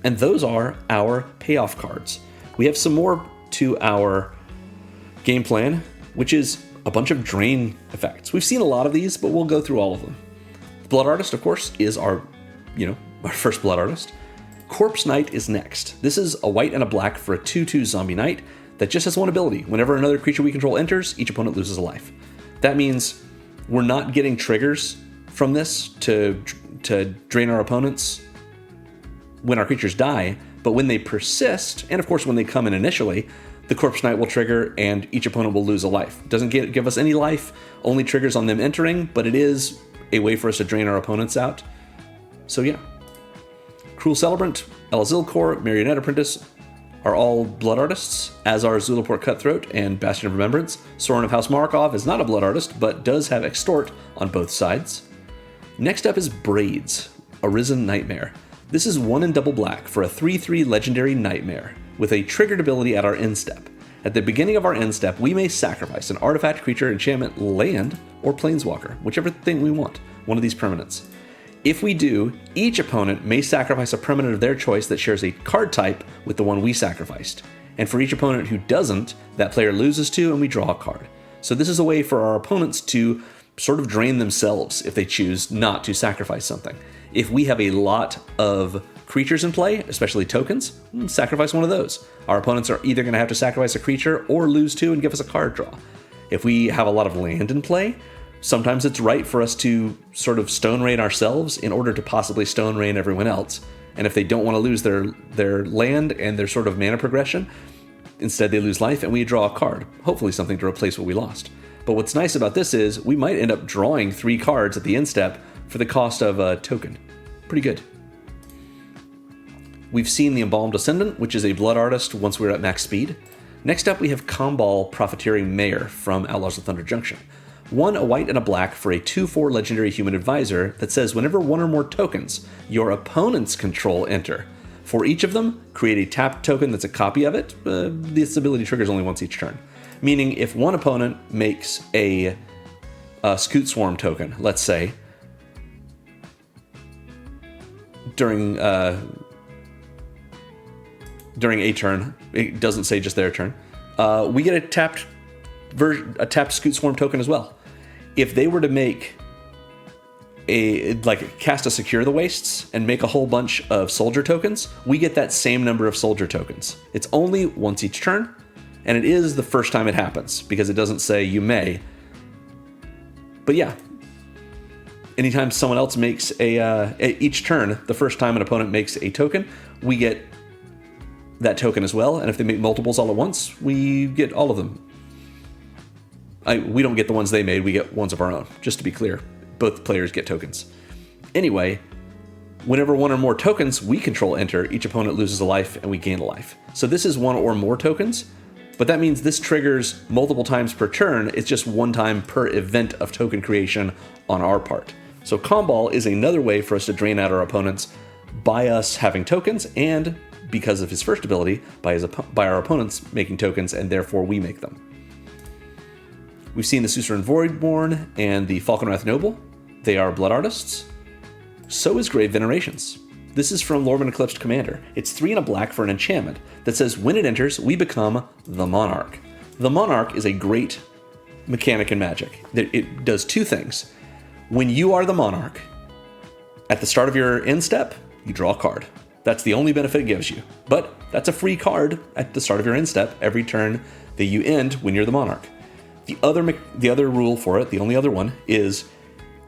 And those are our payoff cards. We have some more to our game plan, which is a bunch of drain effects. We've seen a lot of these, but we'll go through all of them. Blood Artist, of course, is our first Blood Artist. Corpse Knight is next. This is a white and a black for a 2/2 zombie knight that just has one ability. Whenever another creature we control enters, each opponent loses a life. That means we're not getting triggers from this to drain our opponents when our creatures die, but when they persist, and of course when they come in initially, the Corpse Knight will trigger and each opponent will lose a life. It doesn't give us any life, only triggers on them entering, but it is a way for us to drain our opponents out. So yeah. Cruel Celebrant, Elazilkor, Marionette Apprentice are all Blood Artists, as are Zulaport Cutthroat and Bastion of Remembrance. Sorin of House Markov is not a Blood Artist, but does have Extort on both sides. Next up is Braids, Arisen Nightmare. This is 1 and double black for a 3/3 legendary Nightmare, with a triggered ability at our end step. At the beginning of our end step, we may sacrifice an artifact, creature, enchantment, land, or planeswalker, whichever thing we want, one of these permanents. If we do, each opponent may sacrifice a permanent of their choice that shares a card type with the one we sacrificed. And for each opponent who doesn't, that player loses 2 and we draw a card. So this is a way for our opponents to sort of drain themselves if they choose not to sacrifice something. If we have a lot of creatures in play, especially tokens, sacrifice one of those. Our opponents are either going to have to sacrifice a creature or lose 2 and give us a card draw. If we have a lot of land in play, sometimes it's right for us to sort of stone rain ourselves in order to possibly stone rain everyone else. And if they don't want to lose their land and their sort of mana progression, instead they lose life and we draw a card, hopefully something to replace what we lost. But what's nice about this is we might end up drawing 3 cards at the end step for the cost of a token. Pretty good. We've seen the Embalmed Ascendant, which is a Blood Artist once we're at max speed. Next up we have Combal Profiteering Mayor from Outlaws of Thunder Junction. 1 a white and a black for a 2/4 legendary human advisor that says whenever 1 or more tokens your opponents control enter. For each of them, create a tapped token that's a copy of it. This ability triggers only once each turn. Meaning if one opponent makes a Scoot Swarm token, let's say, during a turn, it doesn't say just their turn, we get a tapped Scoot Swarm token as well. If they were to make cast a Secure the Wastes and make a whole bunch of soldier tokens, we get that same number of soldier tokens. It's only once each turn, and it is the first time it happens, because it doesn't say you may. But yeah, anytime someone else makes each turn, the first time an opponent makes a token, we get that token as well, and if they make multiples all at once, we get all of them. We don't get the ones they made, we get ones of our own, just to be clear. Both players get tokens. Anyway, whenever 1 or more tokens we control enter, each opponent loses a life and we gain a life. So this is 1 or more tokens, but that means this triggers multiple times per turn. It's just 1 time per event of token creation on our part. So Combal is another way for us to drain out our opponents by us having tokens, and because of his first ability, by our opponents making tokens, and therefore we make them. We've seen the Suzerain Voidborn and the Falconwrath Noble. They are Blood Artists. So is Grave Venerations. This is from Lorwyn Eclipsed Commander. It's 3 and a black for an enchantment that says when it enters, we become the Monarch. The Monarch is a great mechanic in Magic. It does 2 things. When you are the Monarch, at the start of your end step, you draw a card. That's the only benefit it gives you. But that's a free card at the start of your end step every turn that you end when you're the Monarch. The other rule for it, the only other one, is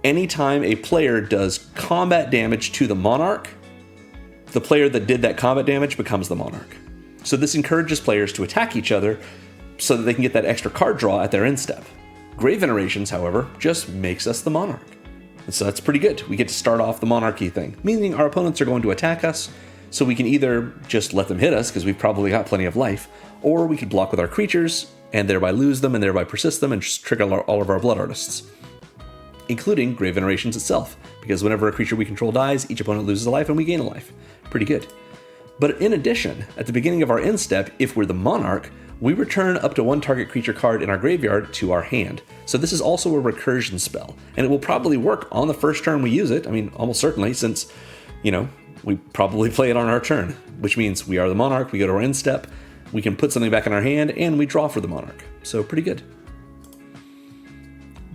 anytime a player does combat damage to the monarch, the player that did that combat damage becomes the monarch. So this encourages players to attack each other so that they can get that extra card draw at their end step. Grave Venerations, however, just makes us the monarch. And so that's pretty good. We get to start off the monarchy thing, meaning our opponents are going to attack us, so we can either just let them hit us because we've probably got plenty of life, or we could block with our creatures and thereby lose them and thereby persist them and just trigger all of our Blood Artists, including Grave Venerations itself, because whenever a creature we control dies, each opponent loses a life and we gain a life. Pretty good. But in addition, at the beginning of our end step, if we're the monarch, we return up to one target creature card in our graveyard to our hand. So this is also a recursion spell, and it will probably work on the first turn we use it. I mean, almost certainly, since, we probably play it on our turn, which means we are the monarch, we go to our end step, we can put something back in our hand, and we draw for the monarch. So pretty good.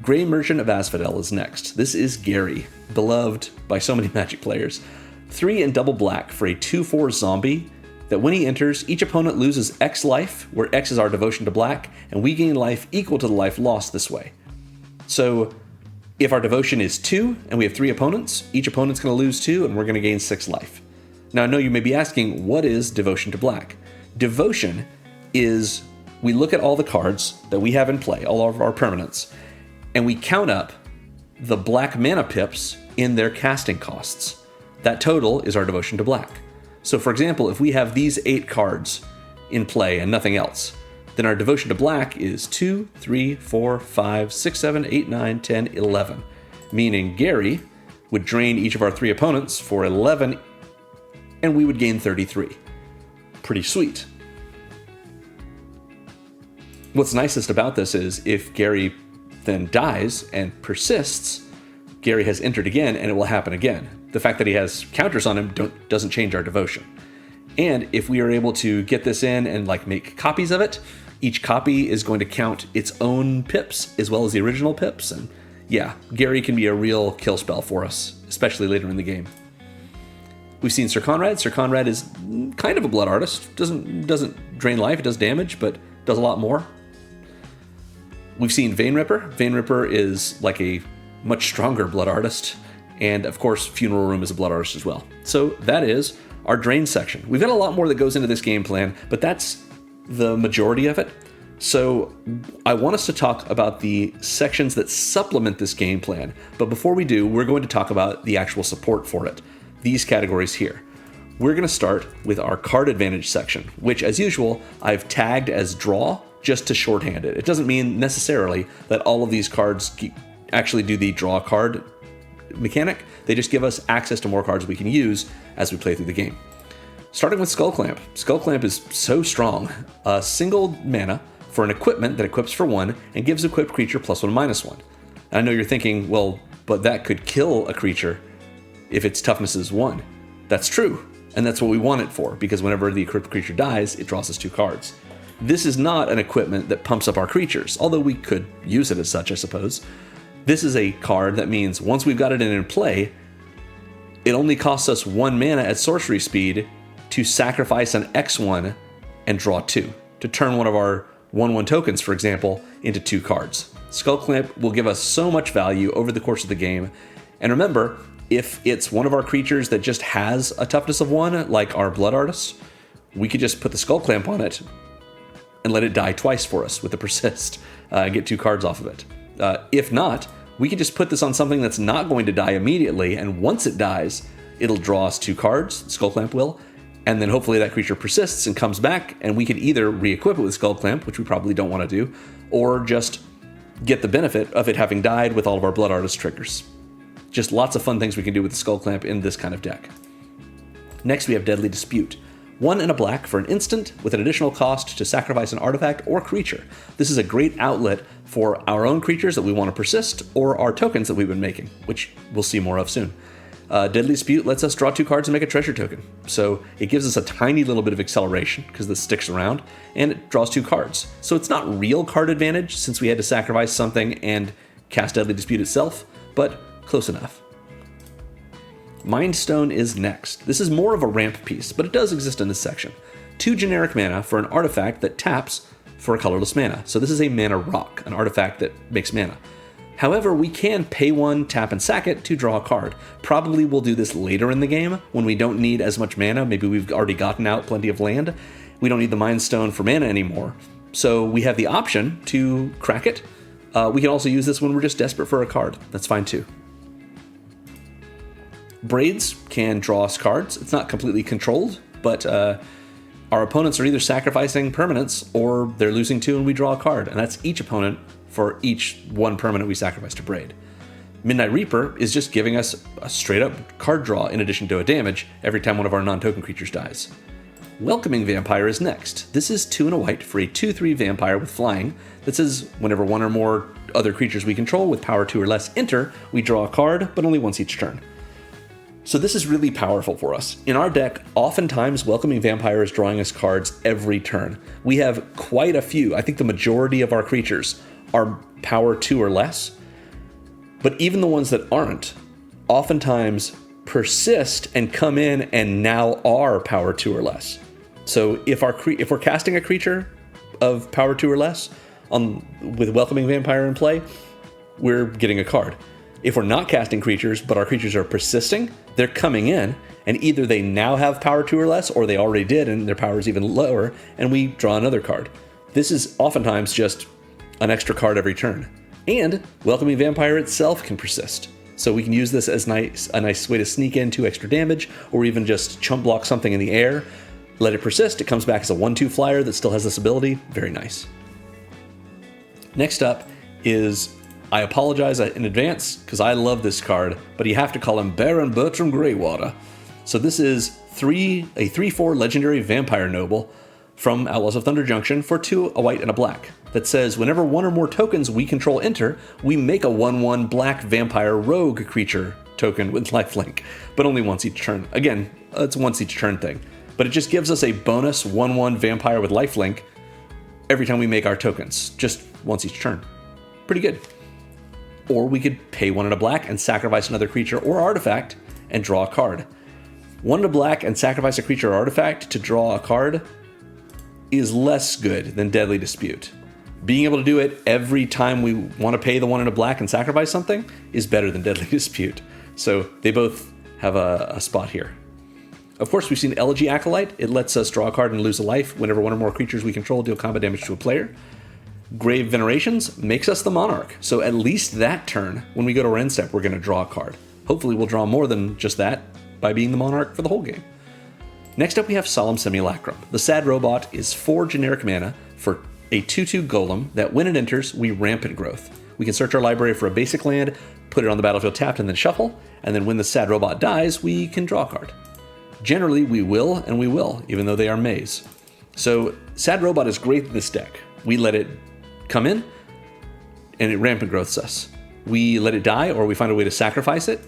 Grey Merchant of Asphodel is next. This is Gary, beloved by so many Magic players. 3 and double black for a 2/4 zombie that when he enters, each opponent loses X life, where X is our devotion to black, and we gain life equal to the life lost this way. So if our devotion is 2 and we have 3 opponents, each opponent's going to lose 2 and we're going to gain 6 life. Now I know you may be asking, what is devotion to black? Devotion is, we look at all the cards that we have in play, all of our permanents, and we count up the black mana pips in their casting costs. That total is our devotion to black. So for example, if we have these 8 cards in play and nothing else, then our devotion to black is 2, 3, 4, 5, 6, 7, 8, 9, 10, 11. Meaning Gary would drain each of our 3 opponents for 11, and we would gain 33. Pretty sweet. What's nicest about this is if Gary then dies and persists, Gary has entered again and it will happen again. The fact that he has counters on him doesn't change our devotion. And if we are able to get this in and make copies of it, each copy is going to count its own pips as well as the original pips. And yeah, Gary can be a real kill spell for us, especially later in the game. We've seen Sir Conrad. Sir Conrad is kind of a Blood Artist. Doesn't drain life, it does damage, but does a lot more. We've seen Vein Ripper. Vein Ripper is like a much stronger Blood Artist. And of course, Funeral Room is a Blood Artist as well. So that is our drain section. We've got a lot more that goes into this game plan, but that's the majority of it. So I want us to talk about the sections that supplement this game plan. But before we do, we're going to talk about the actual support for it. These categories here. We're going to start with our card advantage section, which as usual, I've tagged as draw just to shorthand it. It doesn't mean necessarily that all of these cards actually do the draw card mechanic. They just give us access to more cards we can use as we play through the game. Starting with Skull Clamp. Skull Clamp is so strong. A single mana for an equipment that equips for 1 and gives equipped creature +1/-1. And I know you're thinking, well, but that could kill a creature if its toughness is 1. That's true, and that's what we want it for, because whenever the equipped creature dies, it draws us 2 cards. This is not an equipment that pumps up our creatures, although we could use it as such, I suppose. This is a card that means once we've got it in play, it only costs us 1 mana at sorcery speed to sacrifice an X1 and draw 2, to turn one of our 1/1 tokens, for example, into 2 cards. Skull Clamp will give us so much value over the course of the game. And remember, if it's one of our creatures that just has a toughness of 1, like our Blood Artists, we could just put the Skull Clamp on it and let it die twice for us with the Persist and get 2 cards off of it. If not, we could just put this on something that's not going to die immediately, and once it dies, it'll draw us 2 cards, Skull Clamp will, and then hopefully that creature persists and comes back, and we could either re-equip it with Skull Clamp, which we probably don't want to do, or just get the benefit of it having died with all of our Blood Artist triggers. Just lots of fun things we can do with the Skull Clamp in this kind of deck. Next we have Deadly Dispute. 1 and a black for an instant with an additional cost to sacrifice an artifact or creature. This is a great outlet for our own creatures that we want to persist, or our tokens that we've been making, which we'll see more of soon. Deadly Dispute lets us draw 2 cards and make a treasure token. So it gives us a tiny little bit of acceleration, because this sticks around, and it draws 2 cards. So it's not real card advantage, since we had to sacrifice something and cast Deadly Dispute itself, but close enough. Mind Stone is next. This is more of a ramp piece, but it does exist in this section. 2 generic mana for an artifact that taps for a colorless mana. So this is a mana rock, an artifact that makes mana. However, we can pay 1, tap and sack it to draw a card. Probably we'll do this later in the game when we don't need as much mana. Maybe we've already gotten out plenty of land. We don't need the Mind Stone for mana anymore. So we have the option to crack it. We can also use this when we're just desperate for a card. That's fine too. Braids can draw us cards. It's not completely controlled, but our opponents are either sacrificing permanents or they're losing 2 and we draw a card. And that's each opponent for each 1 permanent we sacrifice to Braid. Midnight Reaper is just giving us a straight up card draw in addition to a damage every time one of our non-token creatures dies. Welcoming Vampire is next. This is 2 and a white for a 2/3 vampire with flying that says whenever 1 or more other creatures we control with power 2 or less enter, we draw a card, but only once each turn. So this is really powerful for us. In our deck, oftentimes Welcoming Vampire is drawing us cards every turn. We have quite a few. I think the majority of our creatures are power 2 or less, but even the ones that aren't oftentimes persist and come in and now are power 2 or less. So if we're casting a creature of power 2 or less with Welcoming Vampire in play, we're getting a card. If we're not casting creatures, but our creatures are persisting, they're coming in, and either they now have power 2 or less, or they already did and their power is even lower, and we draw another card. This is oftentimes just an extra card every turn. And Welcoming Vampire itself can persist. So we can use this as a nice way to sneak in 2 extra damage, or even just chump block something in the air, let it persist, it comes back as a 1/2 flyer that still has this ability. Very nice. Next up is, I apologize in advance, because I love this card, but you have to call him Baron Bertram Greywater. So this is a 3/4 legendary vampire noble from Outlaws of Thunder Junction for 2, a white, and a black. That says whenever 1 or more tokens we control enter, we make a 1/1 black vampire rogue creature token with lifelink, but only once each turn. Again, it's a once each turn thing, but it just gives us a bonus 1/1 vampire with lifelink every time we make our tokens, just once each turn. Pretty good. Or we could pay 1 and a black and sacrifice another creature or artifact and draw a card. 1 and a black and sacrifice a creature or artifact to draw a card is less good than Deadly Dispute. Being able to do it every time we want to pay the 1 and a black and sacrifice something is better than Deadly Dispute. So they both have a spot here. Of course, we've seen Elegy Acolyte. It lets us draw a card and lose a life whenever 1 or more creatures we control deal combat damage to a player. Grave Venerations makes us the Monarch. So at least that turn, when we go to our end step, we're going to draw a card. Hopefully we'll draw more than just that by being the Monarch for the whole game. Next up, we have Solemn Simulacrum. The Sad Robot is 4 generic mana for a 2/2 golem that when it enters, we Rampant Growth. We can search our library for a basic land, put it on the battlefield tapped, and then shuffle, and then when the Sad Robot dies, we can draw a card. Generally, we will, even though they are maze. So Sad Robot is great in this deck. We let it come in, and it Rampant Growths us. We let it die, or we find a way to sacrifice it.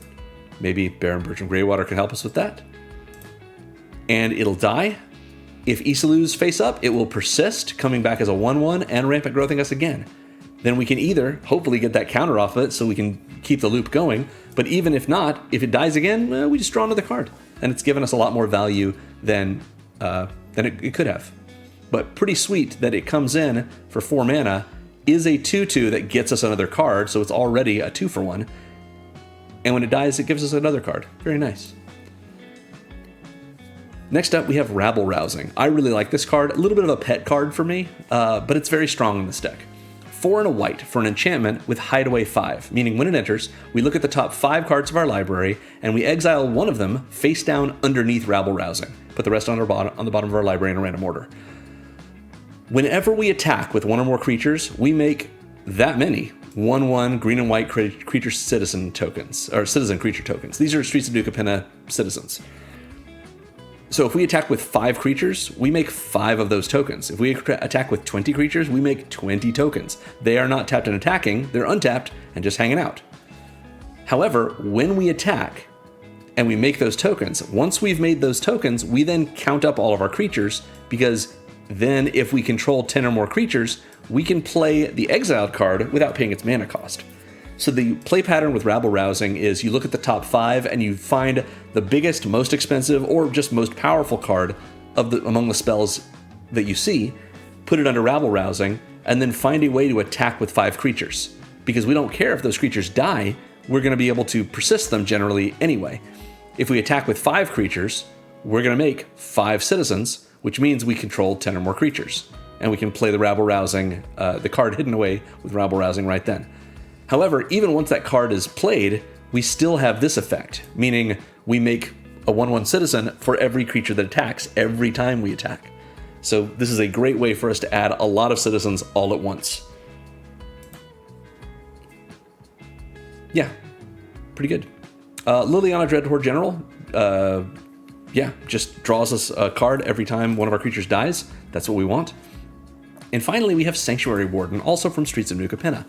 Maybe Baron Bertram Greywater can help us with that. And it'll die. If Isilus face up, it will persist, coming back as a 1/1 and Rampant Growthing us again. Then we can either hopefully get that counter off of it so we can keep the loop going, but even if not, if it dies again, we just draw another card. And it's given us a lot more value than it could have. But pretty sweet that it comes in for 4 mana, is a 2/2 that gets us another card, so it's already a 2-for-1. And when it dies, it gives us another card. Very nice. Next up, we have Rabble Rousing. I really like this card. A little bit of a pet card for me, but it's very strong in this deck. 4 and a white for an enchantment with Hideaway 5, meaning when it enters, we look at the top 5 cards of our library, and we exile one of them face down underneath Rabble Rousing. Put the rest on the bottom of our library in a random order. Whenever we attack with 1 or more creatures, we make that many 1/1 green and white creature citizen tokens, or citizen creature tokens. These are Streets of New Capenna citizens. So if we attack with 5 creatures, we make 5 of those tokens. If we attack with 20 creatures, we make 20 tokens. They are not tapped and attacking, they're untapped and just hanging out. However, when we attack and we make those tokens, once we've made those tokens, we then count up all of our creatures, because then if we control 10 or more creatures, we can play the exiled card without paying its mana cost. So the play pattern with Rabble Rousing is you look at the top 5 and you find the biggest, most expensive, or just most powerful card among the spells that you see, put it under rabble rousing, and then find a way to attack with 5 creatures. Because we don't care if those creatures die, we're going to be able to persist them generally anyway. If we attack with 5 creatures, we're going to make 5 citizens, which means we control 10 or more creatures. And we can play the rabble rousing, the card hidden away with rabble rousing right then. However, even once that card is played, we still have this effect, meaning we make a 1/1 citizen for every creature that attacks every time we attack. So this is a great way for us to add a lot of citizens all at once. Yeah, pretty good. Liliana Dreadhorde General, just draws us a card every time one of our creatures dies. That's what we want. And finally, we have Sanctuary Warden, also from Streets of New Capenna.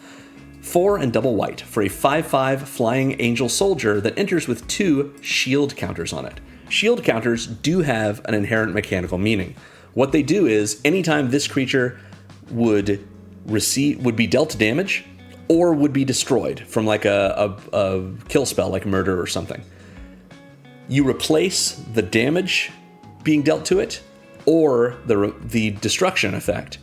4 and double white for a 5/5 flying angel soldier that enters with 2 shield counters on it. Shield counters do have an inherent mechanical meaning. What they do is anytime this creature would be dealt damage or would be destroyed from like a kill spell like murder or something, you replace the damage being dealt to it or the destruction effect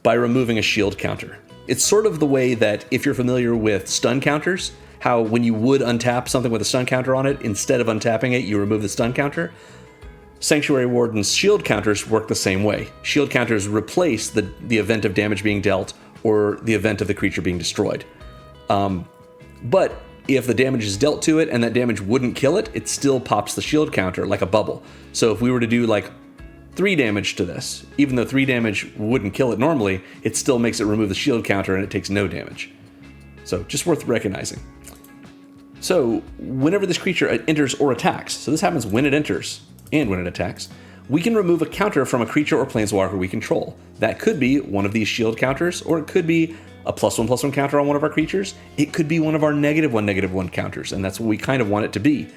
by removing a shield counter. It's sort of the way that, if you're familiar with stun counters, how when you would untap something with a stun counter on it, instead of untapping it, you remove the stun counter. Sanctuary Warden's shield counters work the same way. Shield counters replace the event of damage being dealt or the event of the creature being destroyed. But if the damage is dealt to it and that damage wouldn't kill it, it still pops the shield counter like a bubble. So if we were to do like 3 damage to this, even though 3 damage wouldn't kill it normally, it still makes it remove the shield counter and it takes no damage. So just worth recognizing. So whenever this creature enters or attacks, so this happens when it enters and when it attacks, we can remove a counter from a creature or planeswalker we control. That could be one of these shield counters, or it could be a +1/+1 counter on one of our creatures. It could be one of our -1/-1 counters, and that's what we kind of want it to be.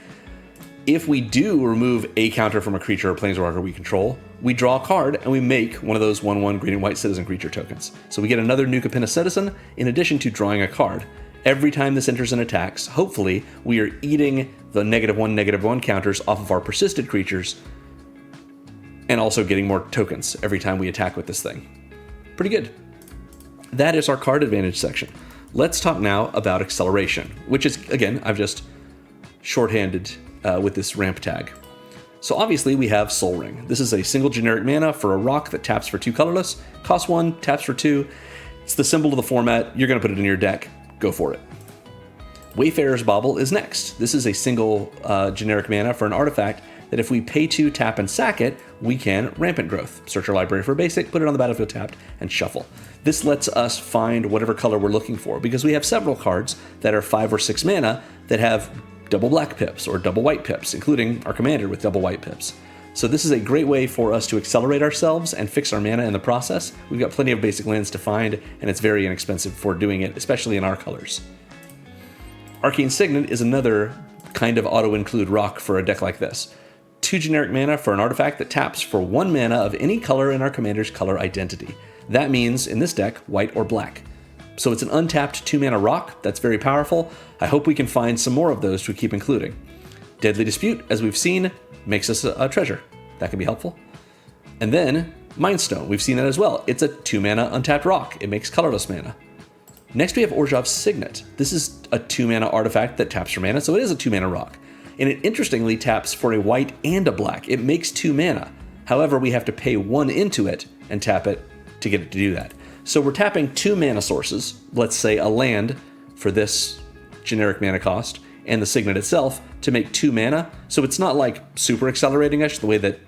If we do remove a counter from a creature or planeswalker we control, we draw a card and we make one of those 1/1 green and white citizen creature tokens. So we get another New Capenna citizen in addition to drawing a card. Every time this enters and attacks, hopefully we are eating the -1/-1 counters off of our persisted creatures and also getting more tokens every time we attack with this thing. Pretty good. That is our card advantage section. Let's talk now about acceleration, which is, again, I've just shorthanded with this ramp tag. So obviously we have Soul Ring. This is a single generic mana for a rock that taps for 2 colorless, costs 1, taps for 2. It's the symbol of the format. You're going to put it in your deck. Go for it. Wayfarer's Bauble is next. This is a single generic mana for an artifact that if we pay 2, tap, and sack it, we can Rampant Growth. Search our library for a basic, put it on the battlefield tapped, and shuffle. This lets us find whatever color we're looking for, because we have several cards that are 5 or 6 mana that have double black pips or double white pips, including our commander with double white pips. So this is a great way for us to accelerate ourselves and fix our mana in the process. We've got plenty of basic lands to find, and it's very inexpensive for doing it, especially in our colors. Arcane Signet is another kind of auto-include rock for a deck like this. 2 generic mana for an artifact that taps for 1 mana of any color in our commander's color identity. That means, in this deck, white or black. So it's an untapped 2 mana rock that's very powerful. I hope we can find some more of those to keep including. Deadly Dispute, as we've seen, makes us a treasure. That can be helpful. And then Mind Stone, we've seen that as well. It's a 2 mana untapped rock. It makes colorless mana. Next we have Orzhov's Signet. This is a 2 mana artifact that taps for mana, so it is a 2 mana rock. And it interestingly taps for a white and a black. It makes 2 mana. However, we have to pay 1 into it and tap it to get it to do that. So we're tapping 2 mana sources, let's say a land for this generic mana cost, and the Signet itself to make 2 mana. So it's not like super accelerating us the way that,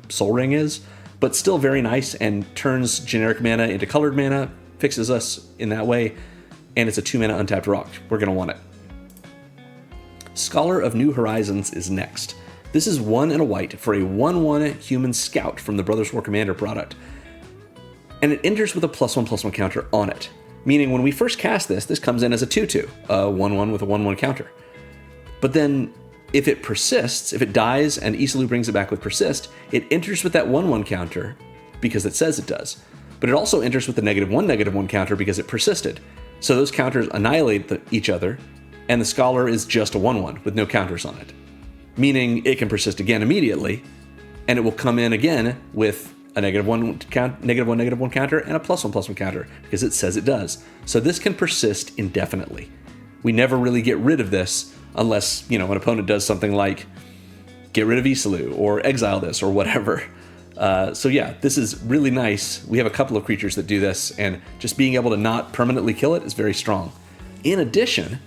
Soul Ring is, but still very nice and turns generic mana into colored mana, fixes us in that way, and it's a 2 mana untapped rock. We're going to want it. Scholar of New Horizons is next. This is 1 and a white for a 1/1 human scout from the Brothers War Commander product. And it enters with a +1/+1 counter on it. Meaning when we first cast this comes in as a 2/2, a 1/1 with a 1/1 counter. But then if it persists, if it dies and Isilou brings it back with persist, it enters with that 1/1 counter because it says it does. But it also enters with the -1/-1 counter because it persisted. So those counters annihilate each other, and the Scholar is just a 1/1 with no counters on it. Meaning it can persist again immediately, and it will come in again with a -1 counter, and a +1/+1 counter, because it says it does. So this can persist indefinitely. We never really get rid of this unless, an opponent does something like get rid of Isilou or exile this or whatever. So yeah, this is really nice. We have a couple of creatures that do this, and just being able to not permanently kill it is very strong. In addition,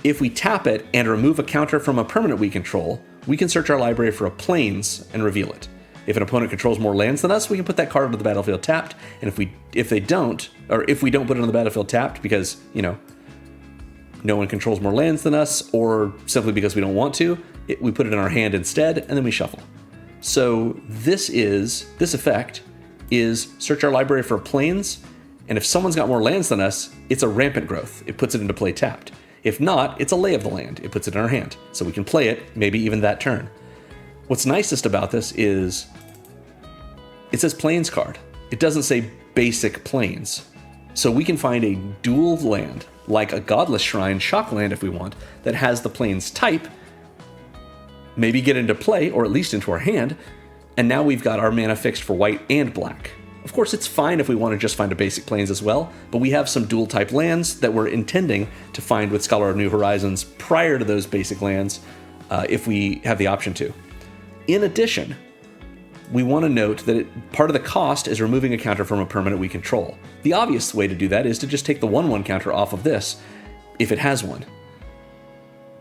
if we tap it and remove a counter from a permanent we control, we can search our library for a plains and reveal it. If an opponent controls more lands than us, we can put that card onto the battlefield tapped, and if we don't put it on the battlefield tapped because, no one controls more lands than us, or simply because we don't want to, we put it in our hand instead, and then we shuffle. So this effect is search our library for plains, and if someone's got more lands than us, it's a rampant growth. It puts it into play tapped. If not, it's a lay of the land. It puts it in our hand, so we can play it, maybe even that turn. What's nicest about this is it says plains card. It doesn't say basic plains. So we can find a dual land, like a Godless Shrine shock land if we want, that has the plains type, maybe get into play, or at least into our hand, and now we've got our mana fixed for white and black. Of course, it's fine if we want to just find a basic plains as well, but we have some dual type lands that we're intending to find with Scholar of New Horizons prior to those basic lands, if we have the option to. In addition, we want to note that part of the cost is removing a counter from a permanent we control. The obvious way to do that is to just take the 1/1 counter off of this, if it has one.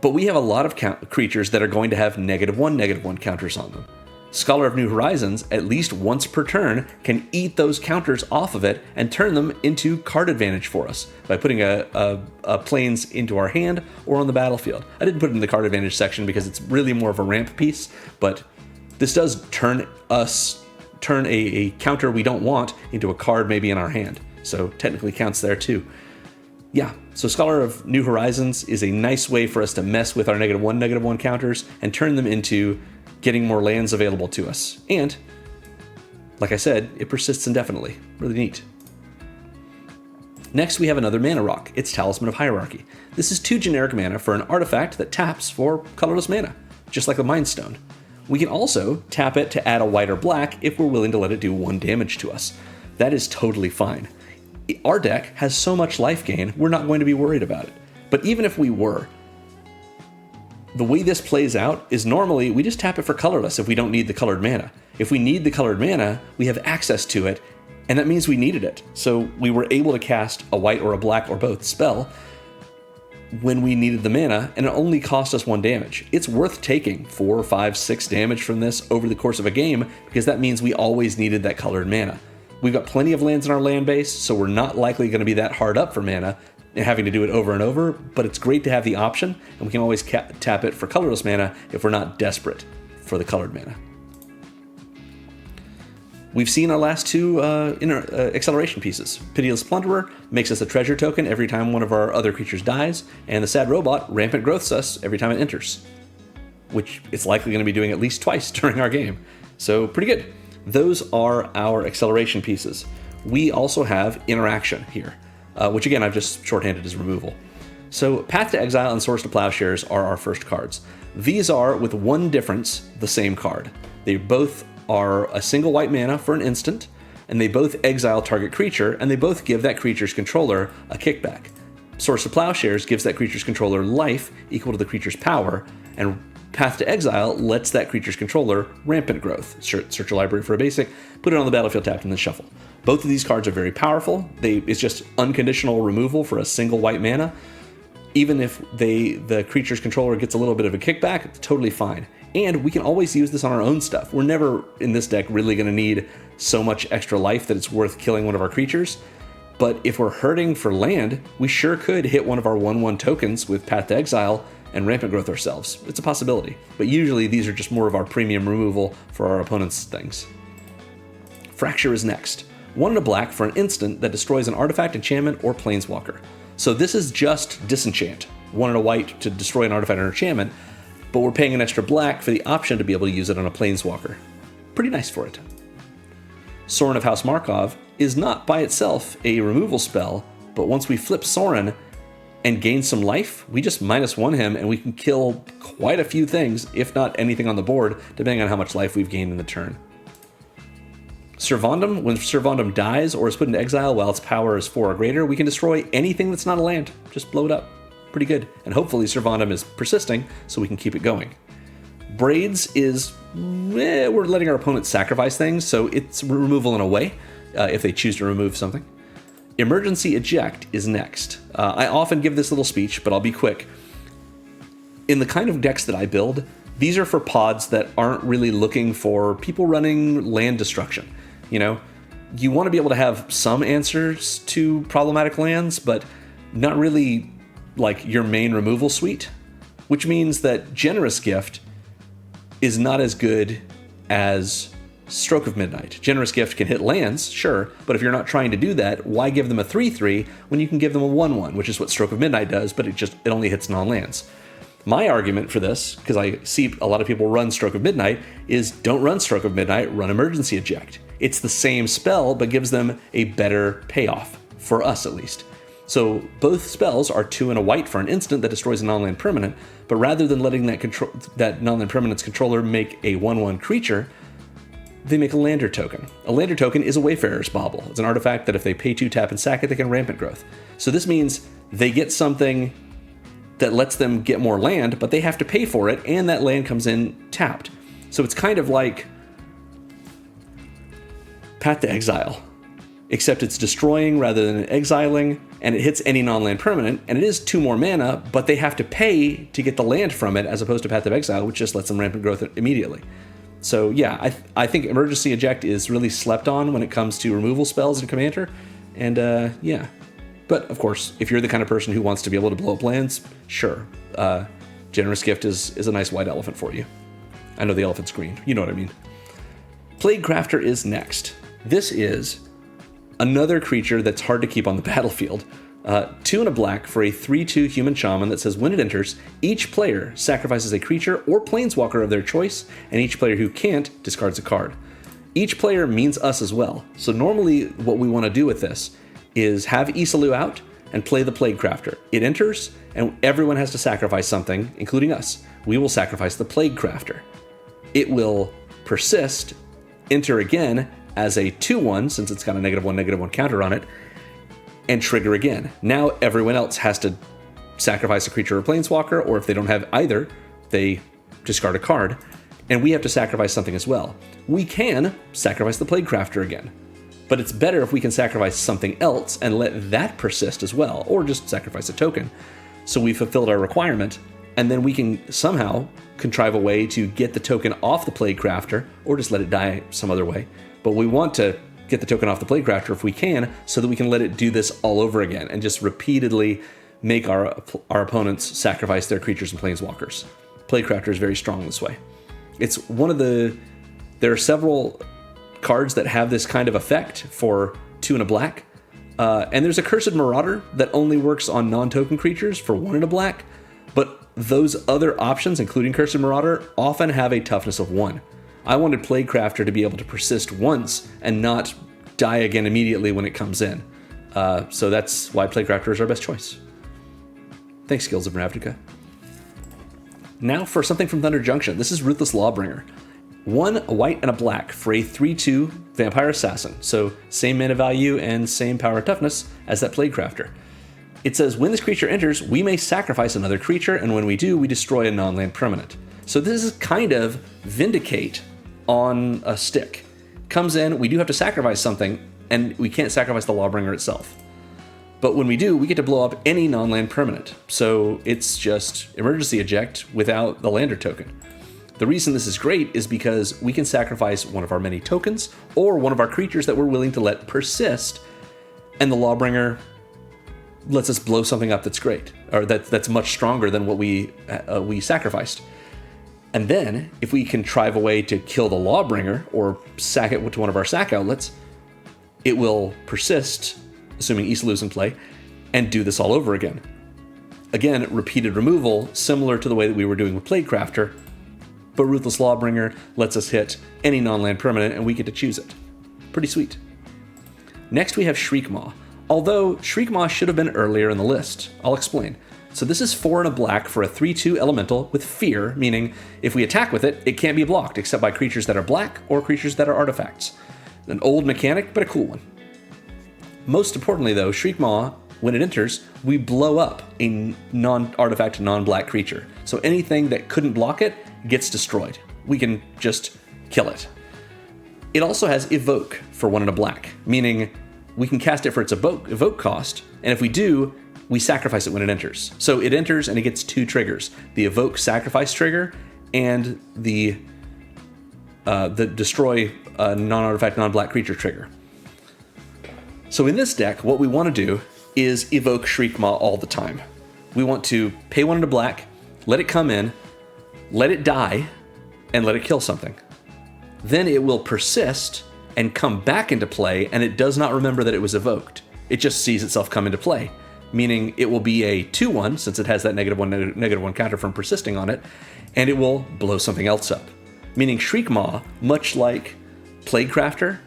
But we have a lot of creatures that are going to have -1/-1 counters on them. Scholar of New Horizons, at least once per turn, can eat those counters off of it and turn them into card advantage for us by putting a plains into our hand or on the battlefield. I didn't put it in the card advantage section because it's really more of a ramp piece, but this does turn a counter we don't want into a card maybe in our hand, so technically counts there too. Yeah, so Scholar of New Horizons is a nice way for us to mess with our -1/-1 counters and turn them into getting more lands available to us. And, like I said, it persists indefinitely. Really neat. Next, we have another mana rock. It's Talisman of Hierarchy. This is 2 generic mana for an artifact that taps for colorless mana, just like the Mind Stone. We can also tap it to add a white or black if we're willing to let it do 1 damage to us. That is totally fine. Our deck has so much life gain, we're not going to be worried about it. But even if we were, the way this plays out is normally we just tap it for colorless if we don't need the colored mana. If we need the colored mana, we have access to it, and that means we needed it. So we were able to cast a white or a black or both spell when we needed the mana, and it only cost us 1 damage. It's worth taking 4, 5, 6 damage from this over the course of a game, because that means we always needed that colored mana. We've got plenty of lands in our land base, so we're not likely going to be that hard up for mana, and having to do it over and over, but it's great to have the option, and we can always tap it for colorless mana if we're not desperate for the colored mana. We've seen our last 2 acceleration pieces. Pitiless Plunderer makes us a treasure token every time one of our other creatures dies, and the Sad Robot rampant growths us every time it enters, which it's likely going to be doing at least twice during our game. So pretty good. Those are our acceleration pieces. We also have interaction here, which again I've just shorthanded as removal. So Path to Exile and Swords to Plowshares are our first cards. These are, with one difference, the same card. They both are a single white mana for an instant, and they both exile target creature, and they both give that creature's controller a kickback. Swords to Plowshares gives that creature's controller life equal to the creature's power, and Path to Exile lets that creature's controller rampant growth. Search your library for a basic, put it on the battlefield tapped, and then shuffle. Both of these cards are very powerful. It's just unconditional removal for a single white mana. Even if the creature's controller gets a little bit of a kickback, it's totally fine. And we can always use this on our own stuff. We're never, in this deck, really going to need so much extra life that it's worth killing one of our creatures. But if we're hurting for land, we sure could hit one of our 1/1 tokens with Path to Exile and rampant growth ourselves. It's a possibility. But usually these are just more of our premium removal for our opponent's things. Fracture is next. 1 and a black for an instant that destroys an artifact, enchantment, or planeswalker. So this is just disenchant. 1 and a white to destroy an artifact or enchantment, but we're paying an extra black for the option to be able to use it on a planeswalker. Pretty nice for it. Sorin of House Markov is not by itself a removal spell, but once we flip Sorin and gain some life, we just -1 him and we can kill quite a few things, if not anything on the board, depending on how much life we've gained in the turn. Servandum, when Servandum dies or is put into exile while its power is 4 or greater, we can destroy anything that's not a land. Just blow it up. Pretty good. And hopefully Servandum is persisting, so we can keep it going. Braids is, we're letting our opponents sacrifice things, so it's removal in a way, if they choose to remove something. Emergency Eject is next. I often give this little speech, but I'll be quick. In the kind of decks that I build, these are for pods that aren't really looking for people running land destruction. You know, you want to be able to have some answers to problematic lands, but not really like your main removal suite, which means that Generous Gift is not as good as Stroke of Midnight. Generous Gift can hit lands, sure, but if you're not trying to do that, why give them a 3/3 when you can give them a 1/1, which is what Stroke of Midnight does, but it only hits non-lands. My argument for this, because I see a lot of people run Stroke of Midnight, is don't run Stroke of Midnight, run Emergency Eject. It's the same spell, but gives them a better payoff, for us at least. So both spells are 2 and a white for an instant that destroys a non-land permanent, but rather than letting that non-land permanent's controller make a 1/1 creature, they make a lander token. A lander token is a Wayfarer's Bauble. It's an artifact that if they pay 2, tap, and sack it, they can Rampant Growth. So this means they get something that lets them get more land, but they have to pay for it, and that land comes in tapped. So it's kind of like Path to Exile, except it's destroying rather than exiling, and it hits any non-land permanent, and it is 2 more mana, but they have to pay to get the land from it, as opposed to Path of Exile, which just lets them Rampant Growth immediately. So yeah, I think Emergency Eject is really slept on when it comes to removal spells in Commander, and yeah. But of course, if you're the kind of person who wants to be able to blow up lands, sure. Generous Gift is a nice white elephant for you. I know the elephant's green, you know what I mean. Plague Crafter is next. This is another creature that's hard to keep on the battlefield. 2 and a black for a 3/2 human shaman that says when it enters, each player sacrifices a creature or planeswalker of their choice, and each player who can't discards a card. Each player means us as well. So normally what we want to do with this is have Isalu out and play the Plague Crafter. It enters, and everyone has to sacrifice something, including us. We will sacrifice the Plague Crafter. It will persist, enter again as a 2/1, since it's got a -1/-1 counter on it, and trigger again. Now everyone else has to sacrifice a creature or planeswalker, or if they don't have either, they discard a card, and we have to sacrifice something as well. We can sacrifice the Plague Crafter again, but it's better if we can sacrifice something else and let that persist as well, or just sacrifice a token. So we fulfilled our requirement, and then we can somehow contrive a way to get the token off the Plague Crafter, or just let it die some other way. But we want to get the token off the Plague Crafter if we can, so that we can let it do this all over again, and just repeatedly make our opponents sacrifice their creatures and planeswalkers. Plague Crafter is very strong this way. It's one of there are several cards that have this kind of effect for 2 and a black. And there's a Cursed Marauder that only works on non-token creatures for 1 and a black, but those other options, including Cursed Marauder, often have a toughness of 1. I wanted Plague Crafter to be able to persist once and not die again immediately when it comes in. So that's why Plague Crafter is our best choice. Thanks, Guilds of Ravnica. Now for something from Thunder Junction. This is Ruthless Lawbringer. 1, a white, and a black for a 3/2 Vampire Assassin. So same mana value and same power toughness as that Plague Crafter. It says, when this creature enters, we may sacrifice another creature, and when we do, we destroy a non-land permanent. So this is kind of Vindicate on a stick. Comes in, we do have to sacrifice something, and we can't sacrifice the Lawbringer itself. But when we do, we get to blow up any non-land permanent. So it's just Emergency Eject without the lander token. The reason this is great is because we can sacrifice one of our many tokens or one of our creatures that we're willing to let persist, and the Lawbringer lets us blow something up that's great, or that's much stronger than what we sacrificed. And then, if we contrive a way to kill the Lawbringer or sack it to one of our sack outlets, it will persist, assuming Isalu's in play, and do this all over again. Again, repeated removal, similar to the way that we were doing with Plague Crafter, but Ruthless Lawbringer lets us hit any non-land permanent, and we get to choose it. Pretty sweet. Next we have Shriekmaw. Although Shriekmaw should have been earlier in the list. I'll explain. So this is 4 and a black for a 3/2 elemental with fear, meaning if we attack with it, it can't be blocked except by creatures that are black or creatures that are artifacts. An old mechanic, but a cool one. Most importantly, though, Shriekmaw, when it enters, we blow up a non-artifact, non-black creature. So anything that couldn't block it gets destroyed. We can just kill it. It also has Evoke for 1 and a black, meaning we can cast it for its evoke cost, and if we do, we sacrifice it when it enters. So it enters and it gets 2 triggers: the Evoke Sacrifice trigger and the Destroy non-artifact, non-black creature trigger. So in this deck, what we want to do is evoke Shriekmaw all the time. We want to pay 1 and a black, let it come in, let it die, and let it kill something. Then it will persist and come back into play, and it does not remember that it was evoked. It just sees itself come into play, meaning it will be a 2/1, since it has that -1 counter from persisting on it, and it will blow something else up. Meaning Shriekmaw, much like Plaguecrafter,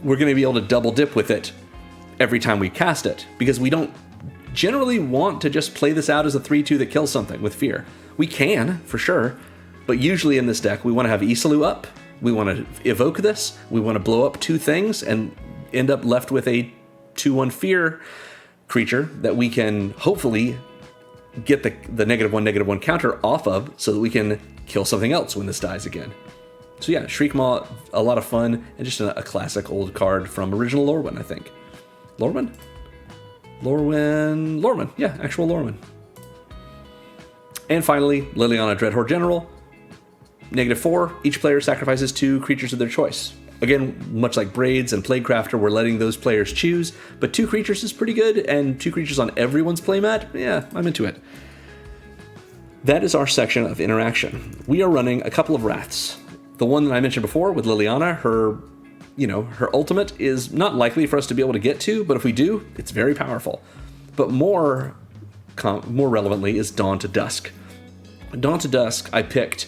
we're gonna be able to double dip with it every time we cast it, because we don't generally want to just play this out as a 3/2 that kills something with fear. We can, for sure, but usually in this deck, we want to have Isalu up, we want to evoke this, we want to blow up 2 things, and end up left with a 2/1 fear creature that we can hopefully get the -1/-1 counter off of, so that we can kill something else when this dies again. So yeah, Shriekmaw, a lot of fun, and just a classic old card from original Lorwyn, I think. Lorwyn? Lorwyn, yeah, actual Lorwyn. And finally, Liliana Dreadhorde General. -4, each player sacrifices 2 creatures of their choice. Again, much like Braids and Plaguecrafter, we're letting those players choose, but 2 creatures is pretty good, and 2 creatures on everyone's playmat, yeah, I'm into it. That is our section of interaction. We are running a couple of Wraths. The one that I mentioned before with Liliana, her ultimate is not likely for us to be able to get to, but if we do, it's very powerful. But more relevantly is Dawn to Dusk. Dawn to Dusk I picked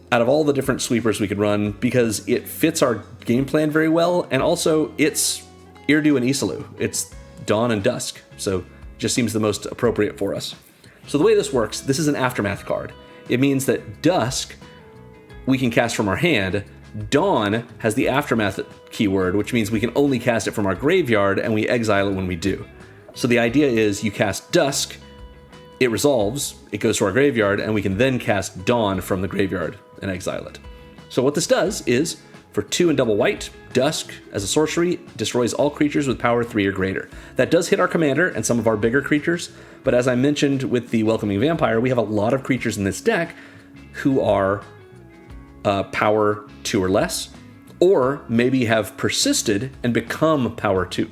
out of all the different sweepers we could run because it fits our game plan very well, and also it's Eirdu and Isalu. It's Dawn and Dusk, so it just seems the most appropriate for us. So the way this works, this is an Aftermath card. It means that Dusk we can cast from our hand. Dawn has the Aftermath keyword, which means we can only cast it from our graveyard, and we exile it when we do. So the idea is you cast Dusk, it resolves, it goes to our graveyard, and we can then cast Dawn from the graveyard and exile it. So what this does is, for 2 and double white, Dusk, as a sorcery, destroys all creatures with power 3 or greater. That does hit our commander and some of our bigger creatures, but as I mentioned with the Welcoming Vampire, we have a lot of creatures in this deck who are power 2 or less, or maybe have persisted and become power 2.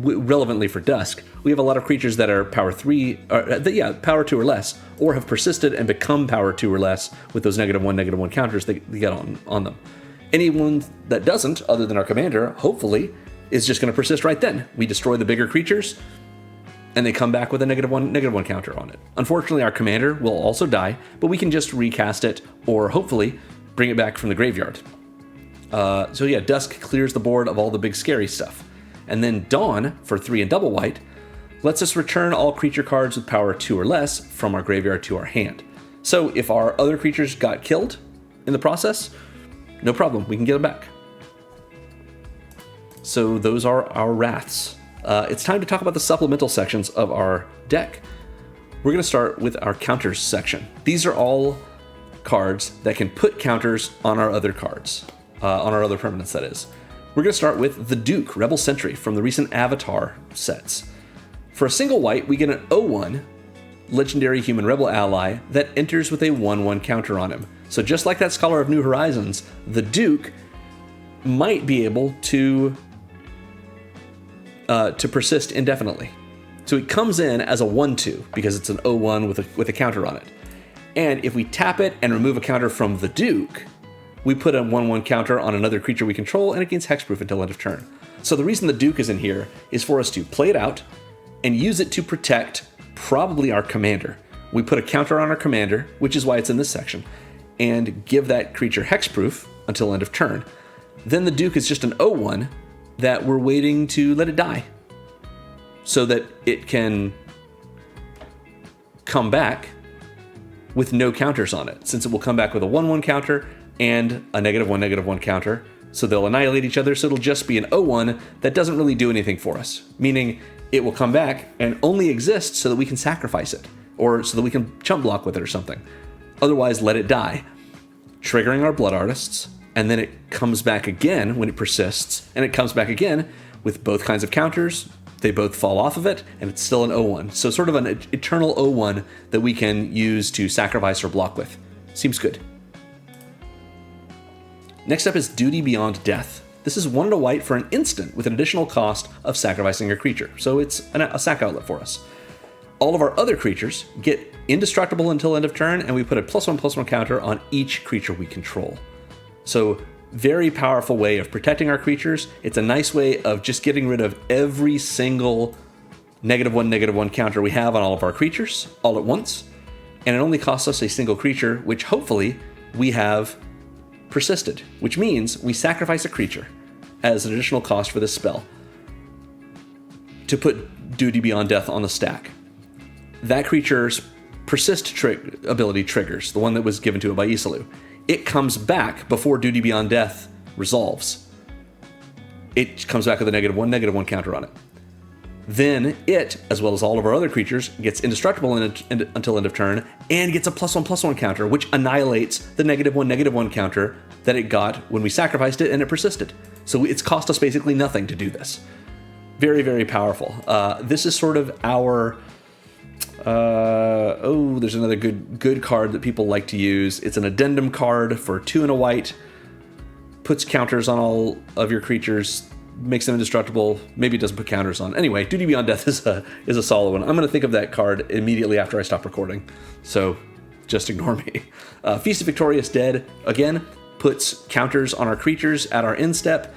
Relevantly for Dusk, we have a lot of creatures that are power 3, power 2 or less, or have persisted and become power 2 or less with those -1/-1 counters they get on them. Anyone that doesn't, other than our commander, hopefully, is just going to persist right then. We destroy the bigger creatures, and they come back with a -1/-1 counter on it. Unfortunately, our commander will also die, but we can just recast it, or hopefully bring it back from the graveyard. So yeah, Dusk clears the board of all the big scary stuff. And then Dawn, for 3 and double white, lets us return all creature cards with power 2 or less from our graveyard to our hand. So if our other creatures got killed in the process, no problem, we can get them back. So those are our Wraths. It's time to talk about the supplemental sections of our deck. We're going to start with our counters section. These are all cards that can put counters on our other cards. On our other permanents, that is. We're going to start with the Duke, Rebel Sentry, from the recent Avatar sets. For a single white, we get an 0/1 legendary human rebel ally that enters with a 1/1 counter on him. So just like that Scholar of New Horizons, the Duke might be able to persist indefinitely. So it comes in as a 1/2 because it's an 0/1 with a counter on it. And if we tap it and remove a counter from the Duke, we put a 1/1 counter on another creature we control, and it gains hexproof until end of turn. So the reason the Duke is in here is for us to play it out and use it to protect probably our commander. We put a counter on our commander, which is why it's in this section, and give that creature hexproof until end of turn. Then the Duke is just an 0/1 that we're waiting to let it die so that it can come back with no counters on it. Since it will come back with a 1/1 counter, and a -1/-1 counter. So they'll annihilate each other, so it'll just be an 0/1 that doesn't really do anything for us. Meaning it will come back and only exist so that we can sacrifice it, or so that we can chump block with it or something. Otherwise, let it die, triggering our Blood Artists, and then it comes back again when it persists, and it comes back again with both kinds of counters. They both fall off of it, and it's still an 0/1. So sort of an eternal 0/1 that we can use to sacrifice or block with. Seems good. Next up is Duty Beyond Death. This is 1 and a white for an instant with an additional cost of sacrificing a creature. So it's a sack outlet for us. All of our other creatures get indestructible until end of turn, and we put a +1/+1 counter on each creature we control. So very powerful way of protecting our creatures. It's a nice way of just getting rid of every single -1/-1 counter we have on all of our creatures all at once. And it only costs us a single creature, which hopefully we have persisted, which means we sacrifice a creature as an additional cost for this spell to put Duty Beyond Death on the stack. That creature's persist ability triggers, the one that was given to it by Isalu. It comes back before Duty Beyond Death resolves. It comes back with a -1/-1 counter on it. Then it, as well as all of our other creatures, gets indestructible until end of turn, and gets a +1/+1 counter, which annihilates the -1/-1 counter that it got when we sacrificed it and it persisted. So it's cost us basically nothing to do this. Very, very powerful. This is sort of our... there's another good card that people like to use. It's an addendum card for 2 and a white. Puts counters on all of your creatures, makes them indestructible. Maybe it doesn't put counters on. Anyway, Duty Beyond Death is a solid one. I'm going to think of that card immediately after I stop recording, so just ignore me. Feast of Victorious Dead, again, puts counters on our creatures at our end step,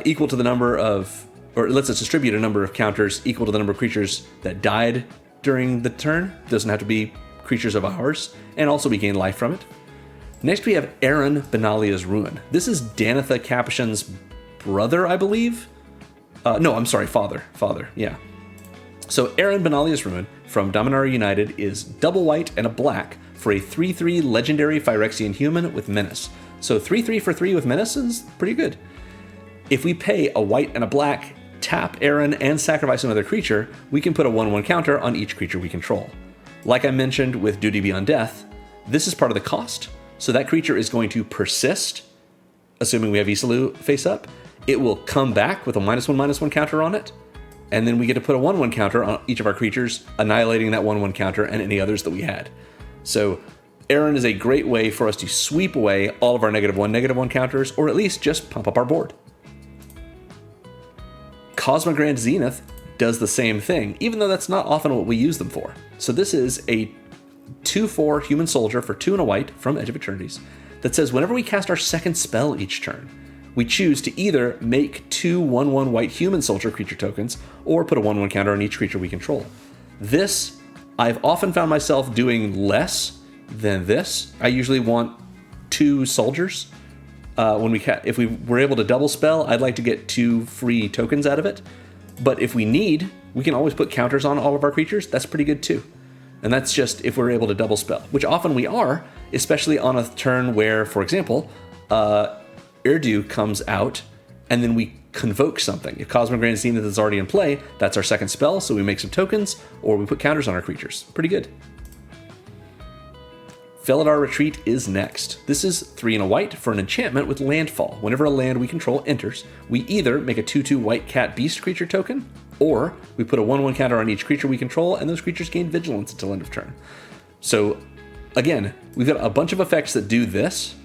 equal to the number of, or lets us distribute a number of counters equal to the number of creatures that died during the turn. Doesn't have to be creatures of ours, and also we gain life from it. Next we have Aaron Benalia's Ruin. This is Danitha Capuchin's brother, I believe. No, I'm sorry, father, yeah. So Aaron Benalia's Ruin from Dominaria United is double white and a black for a 3/3 legendary Phyrexian human with menace. So 3/3 for 3 with menace is pretty good. If we pay a white and a black, tap Aaron and sacrifice another creature, we can put a 1/1 counter on each creature we control. Like I mentioned with Duty Beyond Death, this is part of the cost. So that creature is going to persist, assuming we have Isalu face up. It will come back with a -1/-1 counter on it, and then we get to put a 1/1 counter on each of our creatures, annihilating that 1/1 counter and any others that we had. So Aaron is a great way for us to sweep away all of our -1/-1 counters, or at least just pump up our board. Cosmogrand Zenith does the same thing, even though that's not often what we use them for. So this is a 2/4 human soldier for 2 and a white from Edge of Eternities that says whenever we cast our second spell each turn, we choose to either make 2 1/1 white human soldier creature tokens or put a 1/1 counter on each creature we control. This, I've often found myself doing less than this. I usually want 2 soldiers. If we were able to double spell, I'd like to get 2 free tokens out of it. But if we need, we can always put counters on all of our creatures. That's pretty good too. And that's just if we're able to double spell, which often we are, especially on a turn where, for example, Eirdu comes out and then we convoke something. If Cosmogrand Zenith is already in play, that's our second spell, so we make some tokens, or we put counters on our creatures. Pretty good. Felidar Retreat is next. This is 3 and a white for an enchantment with landfall. Whenever a land we control enters, we either make a 2/2 white cat beast creature token, or we put a 1/1 counter on each creature we control, and those creatures gain vigilance until end of turn. So again, we've got a bunch of effects that do this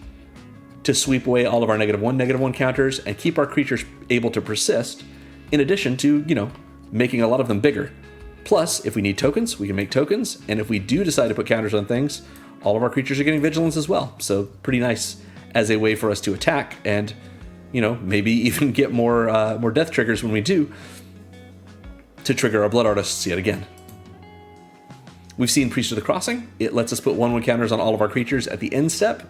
to sweep away all of our -1/-1 counters and keep our creatures able to persist, in addition to, making a lot of them bigger. Plus, if we need tokens, we can make tokens, and if we do decide to put counters on things, all of our creatures are getting vigilance as well. So pretty nice as a way for us to attack and, maybe even get more death triggers when we do to trigger our Blood Artists yet again. We've seen Priest of the Crossing. It lets us put 1/1 counters on all of our creatures at the end step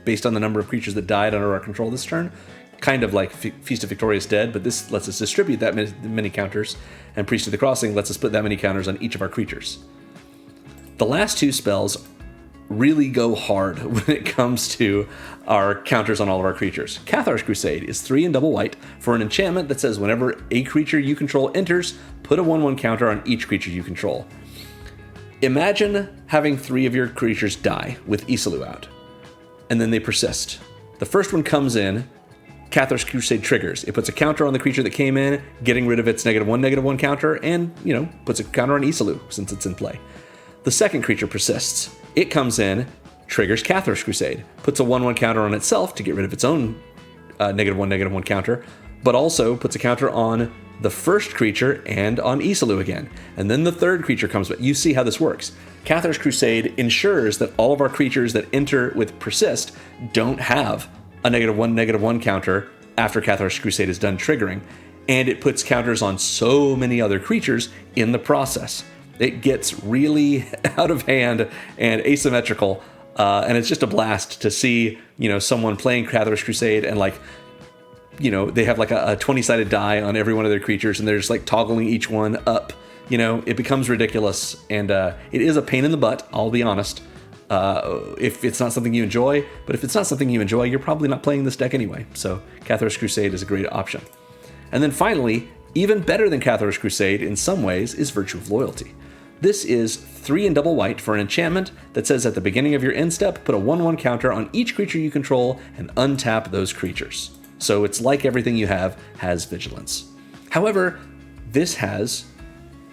based on the number of creatures that died under our control this turn. Kind of like Feast of Victorious Dead, but this lets us distribute that many counters, and Priest of the Crossing lets us put that many counters on each of our creatures. The last 2 spells really go hard when it comes to our counters on all of our creatures. Cathar's Crusade is 3 and double white for an enchantment that says whenever a creature you control enters, put a 1/1 counter on each creature you control. Imagine having 3 of your creatures die with Isilou out, and then they persist. The first one comes in, Cathar's Crusade triggers. It puts a counter on the creature that came in, getting rid of its -1/-1 counter, and, puts a counter on Isilou since it's in play. The second creature persists. It comes in, triggers Cathar's Crusade, puts a 1/1 counter on itself to get rid of its own -1/-1 counter, but also puts a counter on the first creature and on Isilou again. And then the third creature comes back. You see how this works. Cathar's Crusade ensures that all of our creatures that enter with persist don't have a -1/-1 counter after Cathar's Crusade is done triggering, and it puts counters on so many other creatures in the process. It gets really out of hand and asymmetrical, and it's just a blast to see, someone playing Cathar's Crusade and they have a 20-sided die on every one of their creatures, and they're just toggling each one up. It becomes ridiculous, and it is a pain in the butt, I'll be honest, if it's not something you enjoy. But if it's not something you enjoy, you're probably not playing this deck anyway. So Cathar's Crusade is a great option. And then finally, even better than Cathar's Crusade in some ways is Virtue of Loyalty. This is 3 and double white for an enchantment that says at the beginning of your end step, put a 1/1 counter on each creature you control and untap those creatures. So it's like everything you have has vigilance. However, this has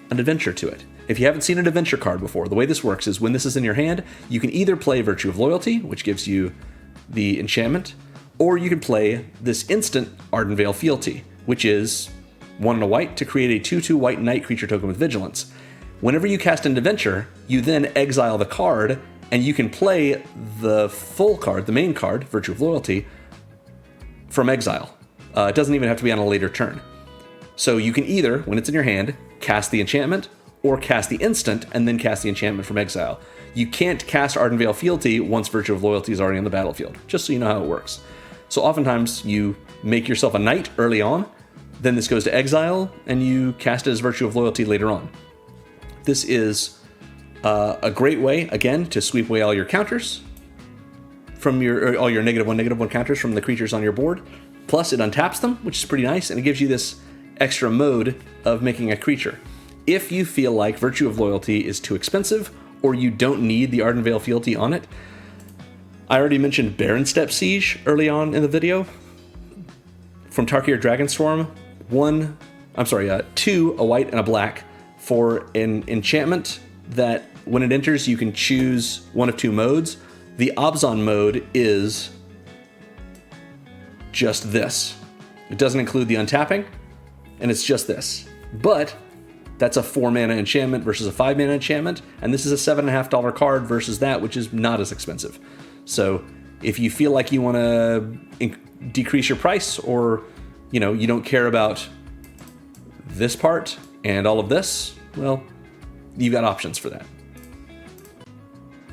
an adventure to it. If you haven't seen an adventure card before, the way this works is when this is in your hand, you can either play Virtue of Loyalty, which gives you the enchantment, or you can play this instant Ardenvale Fealty, which is 1 and a white to create a 2/2 white knight creature token with vigilance. Whenever you cast an adventure, you then exile the card, and you can play the full card, the main card, Virtue of Loyalty, from exile. It doesn't even have to be on a later turn. So you can either, when it's in your hand, cast the enchantment, or cast the instant, and then cast the enchantment from exile. You can't cast Ardenvale Fealty once Virtue of Loyalty is already on the battlefield, just so you know how it works. So oftentimes you make yourself a knight early on, then this goes to exile, and you cast it as Virtue of Loyalty later on. This is a great way, again, to sweep away all your counters from all your -1/-1 counters from the creatures on your board. Plus, it untaps them, which is pretty nice, and it gives you this extra mode of making a creature. If you feel like Virtue of Loyalty is too expensive, or you don't need the Ardenvale Fealty on it, I already mentioned Baron Step Siege early on in the video. From Tarkir Dragonstorm, 2, a white and a black, for an enchantment that when it enters, you can choose one of 2 modes. The Abzan mode is just this. It doesn't include the untapping, and it's just this. But that's a 4-mana enchantment versus a 5-mana enchantment, and this is a $7.50 card versus that, which is not as expensive. So if you feel like you want to decrease your price, or you don't care about this part and all of this, well, you've got options for that.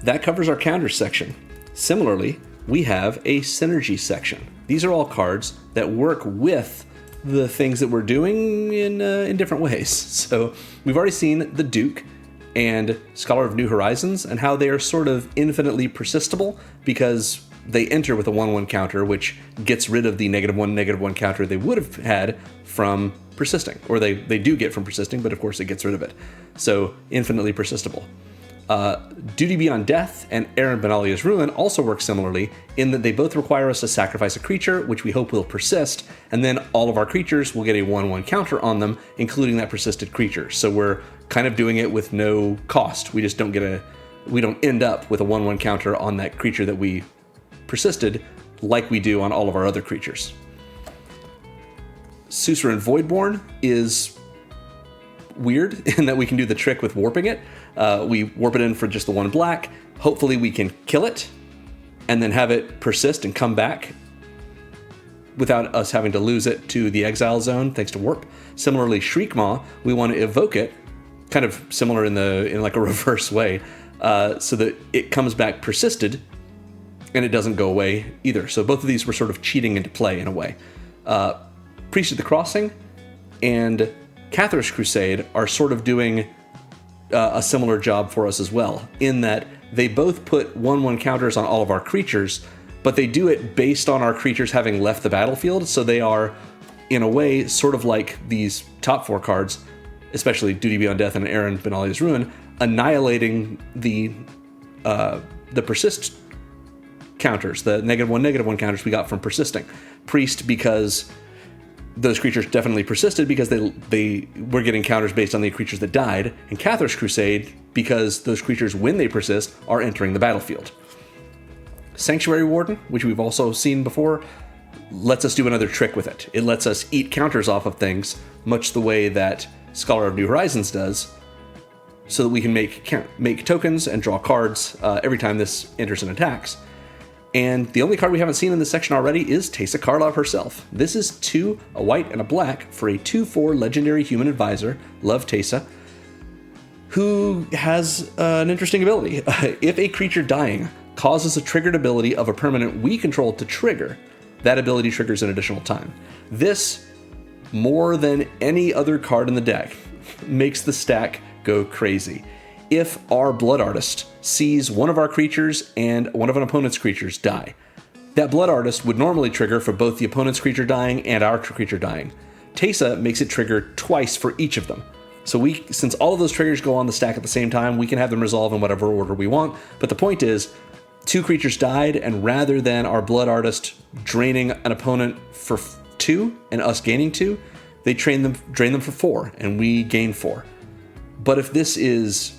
That covers our counters section. Similarly, we have a synergy section. These are all cards that work with the things that we're doing in different ways. So we've already seen the Duke and Scholar of New Horizons and how they are sort of infinitely persistible because they enter with a 1/1 counter, which gets rid of the -1/-1 counter they would have had from persisting, or they do get from persisting, but of course it gets rid of it. So infinitely persistible. Duty Beyond Death and Aaron Benalia's Ruin also work similarly in that they both require us to sacrifice a creature, which we hope will persist, and then all of our creatures will get a 1/1 counter on them, including that persisted creature. So we're kind of doing it with no cost. We just don't we don't end up with a 1/1 counter on that creature that we persisted like we do on all of our other creatures. Suzerain Voidborn is weird in that we can do the trick with warping it. We warp it in for just the 1 black. Hopefully we can kill it and then have it persist and come back without us having to lose it to the exile zone thanks to warp. Similarly, Shriekmaw, we want to evoke it, kind of similar in like a reverse way, so that it comes back persisted and it doesn't go away either. So both of these were sort of cheating into play in a way. Priest of the Crossing and Cathar's Crusade are sort of doing a similar job for us as well, in that they both put 1/1 counters on all of our creatures, but they do it based on our creatures having left the battlefield, so they are, in a way, sort of like these top 4 cards, especially Duty Beyond Death and Aaron Benali's Ruin, annihilating the persist counters, the -1/-1 counters we got from persisting. Priest, because those creatures definitely persisted because they were getting counters based on the creatures that died, and Cathar's Crusade, because those creatures, when they persist, are entering the battlefield. Sanctuary Warden, which we've also seen before, lets us do another trick with it. It lets us eat counters off of things, much the way that Scholar of New Horizons does, so that we can make tokens and draw cards every time this enters and attacks. And the only card we haven't seen in this section already is Teysa Karlov herself. This is 2, a white and a black, for a 2/4 legendary human advisor, love Teysa, who has an interesting ability. If a creature dying causes a triggered ability of a permanent we control to trigger, that ability triggers an additional time. This, more than any other card in the deck, makes the stack go crazy. If our Blood Artist sees one of our creatures and one of an opponent's creatures die, that Blood Artist would normally trigger for both the opponent's creature dying and our creature dying. Teysa makes it trigger twice for each of them. So since all of those triggers go on the stack at the same time, we can have them resolve in whatever order we want. But the point is, 2 creatures died, and rather than our Blood Artist draining an opponent for 2 and us gaining 2, they drain them for 4, and we gain 4. But if this is,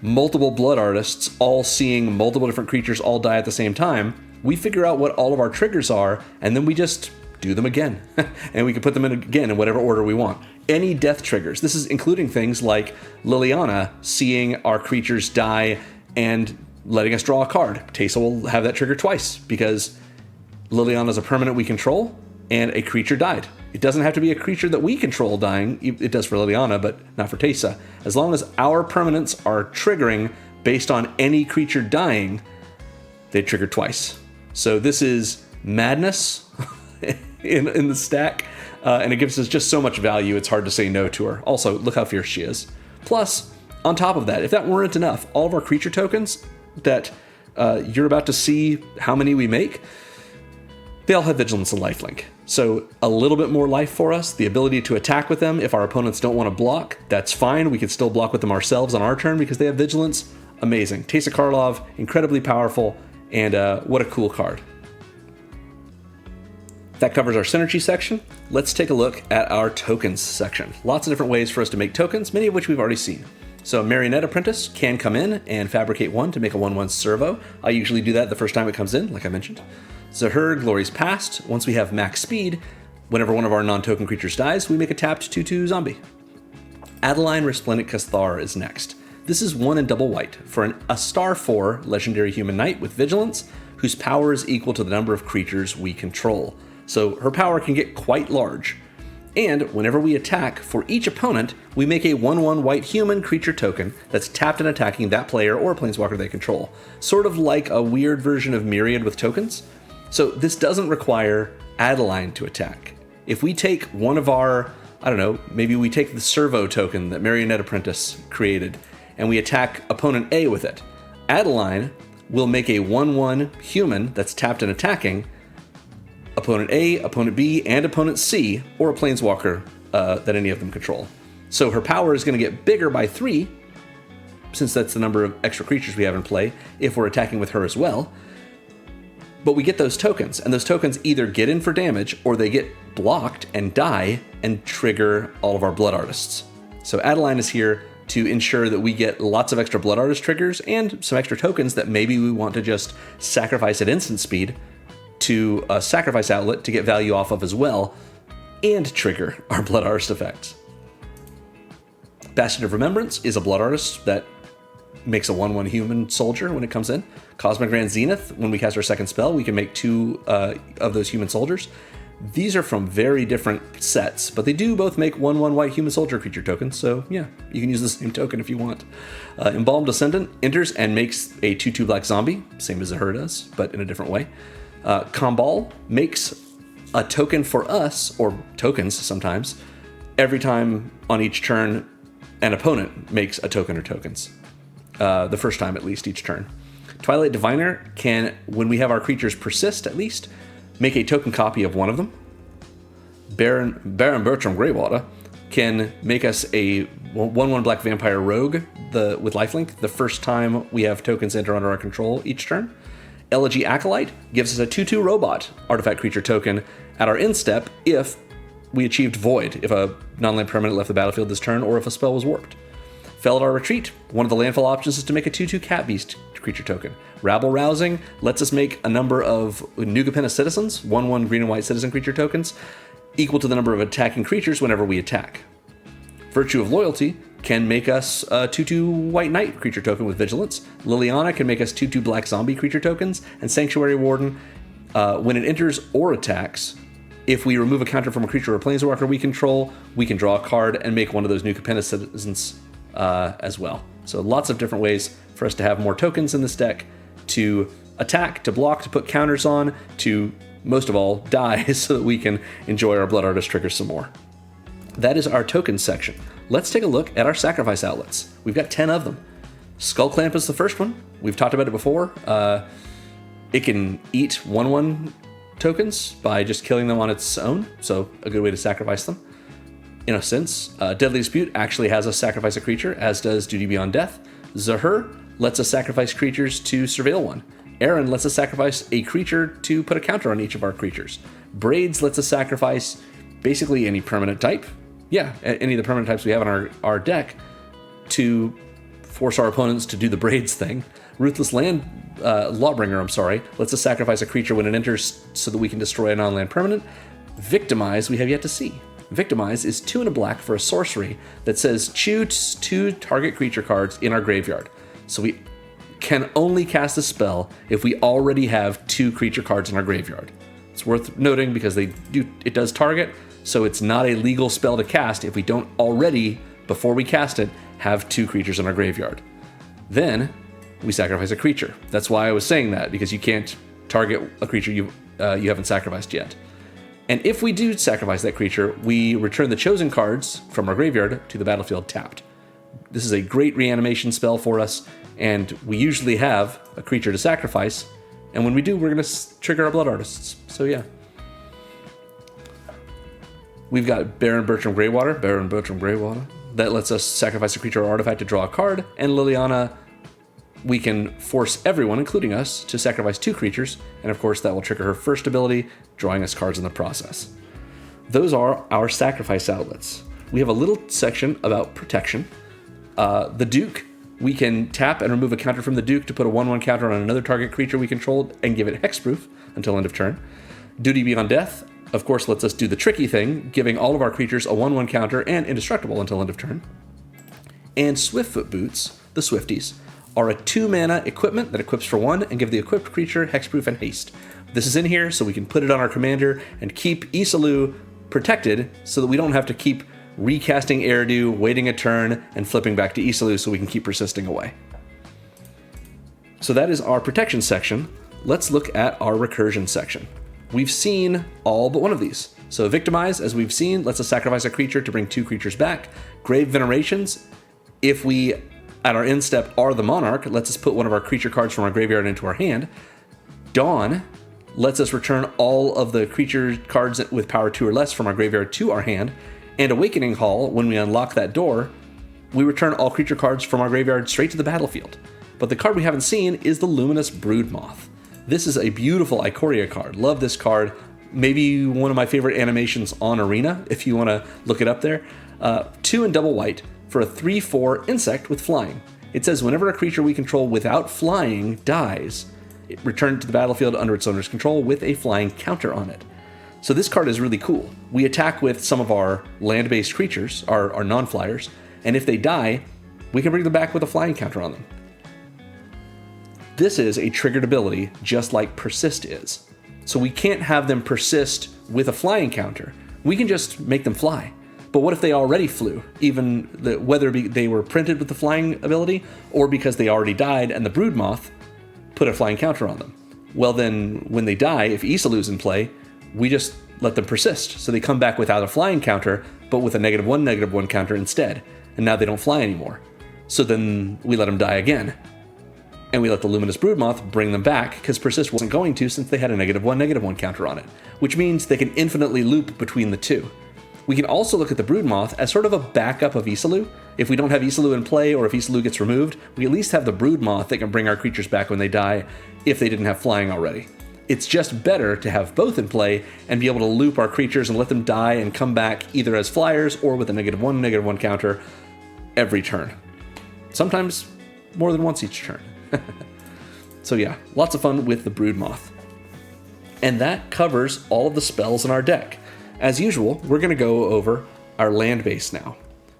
multiple Blood Artists all seeing multiple different creatures all die at the same time, we figure out what all of our triggers are, and then we just do them again. And we can put them in again in whatever order we want. Any death triggers. This is including things like Liliana seeing our creatures die and letting us draw a card. Teysa will have that trigger twice because Liliana is a permanent we control and a creature died. It doesn't have to be a creature that we control dying. It does for Liliana, but not for Teysa. As long as our permanents are triggering based on any creature dying, they trigger twice. So this is madness in the stack, and it gives us just so much value, it's hard to say no to her. Also, look how fierce she is. Plus, on top of that, if that weren't enough, all of our creature tokens that you're about to see how many we make, they all have Vigilance and Lifelink. So a little bit more life for us, the ability to attack with them. If our opponents don't want to block, that's fine. We can still block with them ourselves on our turn because they have Vigilance. Amazing. Teysa Karlov, incredibly powerful, and what a cool card. That covers our synergy section. Let's take a look at our tokens section. Lots of different ways for us to make tokens, many of which we've already seen. So Marionette Apprentice can come in and fabricate one to make a 1/1 servo. I usually do that the first time it comes in, like I mentioned. Zahur, Glory's Past. Once we have max speed, whenever one of our non-token creatures dies, we make a tapped 2/2 zombie. Adeline Resplendent Cathar is next. This is 1 and double white for a star 4 legendary human knight with vigilance, whose power is equal to the number of creatures we control. So her power can get quite large. And whenever we attack, for each opponent, we make a 1/1 white human creature token that's tapped and attacking that player or planeswalker they control. Sort of like a weird version of Myriad with tokens. So this doesn't require Adeline to attack. If we take one of our, maybe we take the servo token that Marionette Apprentice created, and we attack opponent A with it, Adeline will make a 1/1 human that's tapped and attacking opponent A, opponent B, and opponent C, or a planeswalker that any of them control. So her power is going to get bigger by 3, since that's the number of extra creatures we have in play, if we're attacking with her as well. But we get those tokens, and those tokens either get in for damage, or they get blocked and die and trigger all of our Blood Artists. So Adeline is here to ensure that we get lots of extra Blood Artist triggers and some extra tokens that maybe we want to just sacrifice at instant speed to a sacrifice outlet to get value off of as well, and trigger our Blood Artist effects. Bastion of Remembrance is a Blood Artist that makes a 1/1 human soldier when it comes in. Cosmic Grand Zenith, when we cast our second spell, we can make 2 of those human soldiers. These are from very different sets, but they do both make 1/1 white human soldier creature tokens, so yeah, you can use the same token if you want. Embalmed Descendant enters and makes a 2/2 black zombie, same as Zahur does, but in a different way. Kambal makes a token for us, or tokens sometimes, every time on each turn an opponent makes a token or tokens. the first time at least each turn. Twilight Diviner can, when we have our creatures persist at least, make a token copy of one of them. Baron Bertram Greywater can make us a 1/1 black vampire rogue with lifelink the first time we have tokens enter under our control each turn. Elegy Acolyte gives us a 2/2 robot artifact creature token at our end step if we achieved Void, if a non-land permanent left the battlefield this turn, or if a spell was warped. Felidar Retreat, one of the landfall options is to make a 2/2 Cat Beast creature token. Rabble Rousing lets us make a number of Nugapena Citizens, 1/1 green and white citizen creature tokens, equal to the number of attacking creatures whenever we attack. Virtue of Loyalty can make us a 2/2 White Knight creature token with Vigilance. Liliana can make us 2/2 Black Zombie creature tokens. And Sanctuary Warden, when it enters or attacks, if we remove a counter from a creature or planeswalker we control, we can draw a card and make one of those Nugapena Citizens as well. So lots of different ways for us to have more tokens in this deck to attack, to block, to put counters on, to, most of all, die so that we can enjoy our Blood Artist triggers some more. That is our tokens section. Let's take a look at our sacrifice outlets. We've got 10 of them. Skull Clamp is the first one. We've talked about it before. It can eat 1/1 tokens by just killing them on its own, so a good way to sacrifice them. In a sense, Deadly Dispute actually has us sacrifice a creature, as does Duty Beyond Death. Zahur lets us sacrifice creatures to surveil one. Aaron lets us sacrifice a creature to put a counter on each of our creatures. Braids lets us sacrifice basically any permanent type. Yeah, any of the permanent types we have in our deck to force our opponents to do the Braids thing. Ruthless Lawbringer, lets us sacrifice a creature when it enters so that we can destroy a non-land permanent. Victimize, we have yet to see. Victimize is 2 and a black for a sorcery that says choose 2 target creature cards in our graveyard. So we can only cast a spell if we already have 2 creature cards in our graveyard. It's worth noting because it does target, so it's not a legal spell to cast if we don't already, before we cast it, have 2 creatures in our graveyard. Then we sacrifice a creature. That's why I was saying that, because you can't target a creature you haven't sacrificed yet. And if we do sacrifice that creature, we return the chosen cards from our graveyard to the battlefield tapped. This is a great reanimation spell for us, and we usually have a creature to sacrifice, and when we do, we're going to trigger our Blood Artists. So yeah. We've got Baron Bertram Greywater, that lets us sacrifice a creature or artifact to draw a card, and Liliana, we can force everyone, including us, to sacrifice 2 creatures, and of course that will trigger her first ability, drawing us cards in the process. Those are our sacrifice outlets. We have a little section about protection. The Duke, we can tap and remove a counter from the Duke to put a 1/1 counter on another target creature we control and give it hexproof until end of turn. Duty Beyond Death, of course, lets us do the tricky thing, giving all of our creatures a 1/1 counter and indestructible until end of turn. And Swiftfoot Boots, the Swifties, are a 2-mana equipment that equips for 1 and give the equipped creature hexproof and haste. This is in here so we can put it on our commander and keep Isilou protected so that we don't have to keep recasting Eirdu, waiting a turn, and flipping back to Isilou so we can keep persisting away. So that is our protection section. Let's look at our recursion section. We've seen all but one of these. So Victimize, as we've seen, lets us sacrifice a creature to bring 2 creatures back. Grave Venerations, if we at our end step are the Monarch, lets us put one of our creature cards from our graveyard into our hand. Dawn lets us return all of the creature cards with power 2 or less from our graveyard to our hand. And Awakening Hall, when we unlock that door, we return all creature cards from our graveyard straight to the battlefield. But the card we haven't seen is the Luminous Broodmoth. This is a beautiful Ikoria card. Love this card. Maybe one of my favorite animations on Arena, if you want to look it up there. 2 and double white for a 3/4 insect with flying. It says whenever a creature we control without flying dies, it returns to the battlefield under its owner's control with a flying counter on it. So this card is really cool. We attack with some of our land-based creatures, our non-flyers, and if they die, we can bring them back with a flying counter on them. This is a triggered ability, just like Persist is. So we can't have them persist with a flying counter. We can just make them fly. But what if they already flew, whether they were printed with the flying ability or because they already died and the Broodmoth put a flying counter on them? Well then, when they die, if Isilou's in play, we just let them persist. So they come back without a flying counter, but with a -1/-1 counter instead. And now they don't fly anymore. So then we let them die again. And we let the Luminous Broodmoth bring them back, because Persist wasn't going to since they had a -1/-1 counter on it, which means they can infinitely loop between the two. We can also look at the Broodmoth as sort of a backup of Isilou. If we don't have Isilou in play, or if Isilou gets removed, we at least have the Broodmoth that can bring our creatures back when they die, if they didn't have flying already. It's just better to have both in play and be able to loop our creatures and let them die and come back either as flyers or with a -1/-1 counter every turn. Sometimes more than once each turn. So yeah, lots of fun with the Broodmoth. And that covers all of the spells in our deck. As usual, we're going to go over our land base now.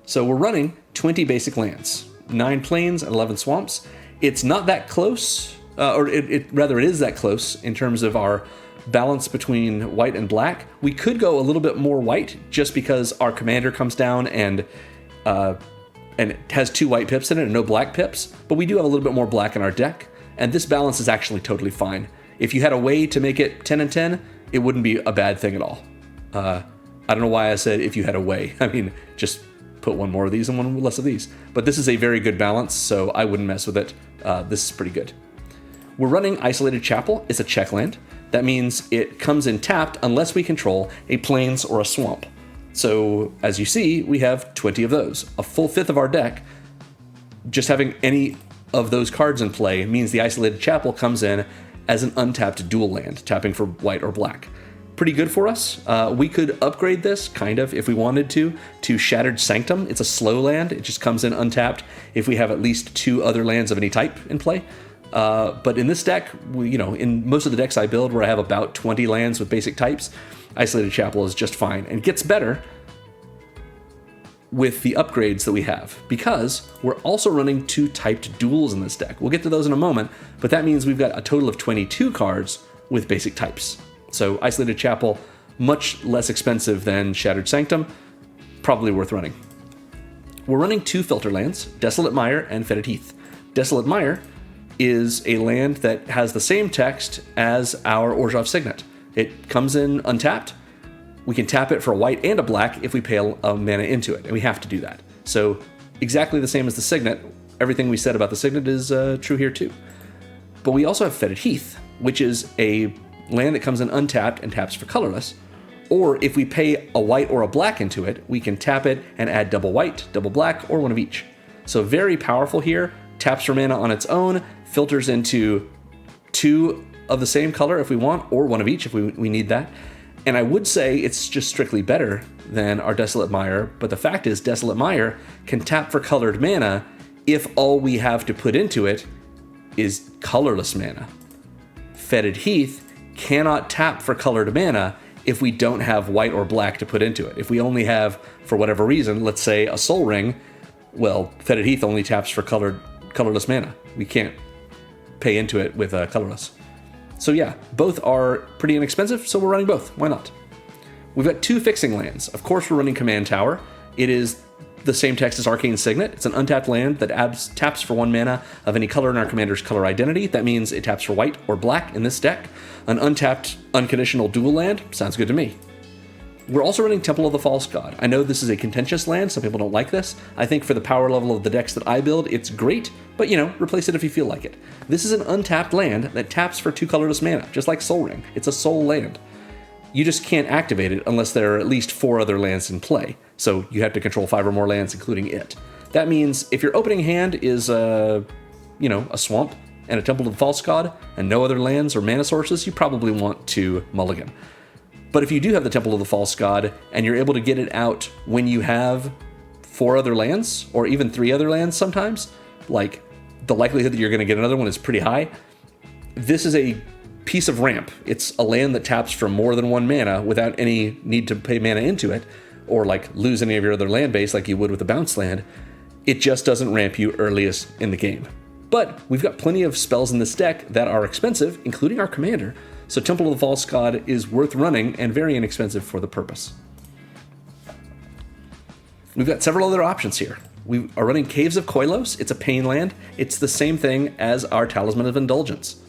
So we're running 20 basic lands, 9 plains and 11 swamps. It's not that close, it is that close in terms of our balance between white and black. We could go a little bit more white just because our commander comes down and it has 2 white pips in it and no black pips, but we do have a little bit more black in our deck, and this balance is actually totally fine. If you had a way to make it 10 and 10, it wouldn't be a bad thing at all. I don't know why I said if you had a way. I mean, just put one more of these and one less of these. But this is a very good balance, so I wouldn't mess with it. This is pretty good. We're running Isolated Chapel. It's a check land. That means it comes in tapped unless we control a plains or a swamp. So, as you see, we have 20 of those. A full fifth of our deck. Just having any of those cards in play means the Isolated Chapel comes in as an untapped dual land, tapping for white or black. Pretty good for us. We could upgrade this, kind of, if we wanted to Shattered Sanctum. It's a slow land. It just comes in untapped if we have at least 2 other lands of any type in play. But in this deck, in most of the decks I build where I have about 20 lands with basic types, Isolated Chapel is just fine and gets better with the upgrades that we have, because we're also running 2 typed duels in this deck. We'll get to those in a moment, but that means we've got a total of 22 cards with basic types. So Isolated Chapel, much less expensive than Shattered Sanctum, probably worth running. We're running 2 filter lands, Desolate Mire and Fetid Heath. Desolate Mire is a land that has the same text as our Orzhov Signet. It comes in untapped. We can tap it for a white and a black if we pay a mana into it, and we have to do that. So exactly the same as the Signet. Everything we said about the Signet is true here too. But we also have Fetid Heath, which is a land that comes in untapped and taps for colorless. Or if we pay a white or a black into it, we can tap it and add double white, double black, or one of each. So very powerful here. Taps for mana on its own, filters into 2 of the same color if we want, or one of each if we need that. And I would say it's just strictly better than our Desolate Mire, but the fact is Desolate Mire can tap for colored mana if all we have to put into it is colorless mana. Fetid Heath cannot tap for colored mana if we don't have white or black to put into it. If we only have, for whatever reason, let's say a Soul Ring, well, Fetid Heath only taps for colorless mana. We can't pay into it with colorless. So yeah, both are pretty inexpensive, so we're running both. Why not? We've got 2 fixing lands. Of course, we're running Command Tower. It is the same text as Arcane Signet. It's an untapped land that taps for 1 mana of any color in our commander's color identity. That means it taps for white or black in this deck. An untapped, unconditional dual land. Sounds good to me. We're also running Temple of the False God. I know this is a contentious land. Some people don't like this. I think for the power level of the decks that I build, it's great, but replace it if you feel like it. This is an untapped land that taps for 2 colorless mana, just like Soul Ring. It's a soul land. You just can't activate it unless there are at least 4 other lands in play. So you have to control 5 or more lands, including it. That means if your opening hand is a swamp and a Temple of the False God and no other lands or mana sources, you probably want to mulligan. But if you do have the Temple of the False God and you're able to get it out when you have 4 other lands, or even 3 other lands sometimes, like the likelihood that you're going to get another one is pretty high, this is a piece of ramp. It's a land that taps for more than 1 mana without any need to pay mana into it, or like lose any of your other land base like you would with a bounce land. It just doesn't ramp you earliest in the game. But we've got plenty of spells in this deck that are expensive, including our commander, so Temple of the False God is worth running and very inexpensive for the purpose. We've got several other options here. We are running Caves of Koilos. It's a pain land. It's the same thing as our Talisman of Indulgence.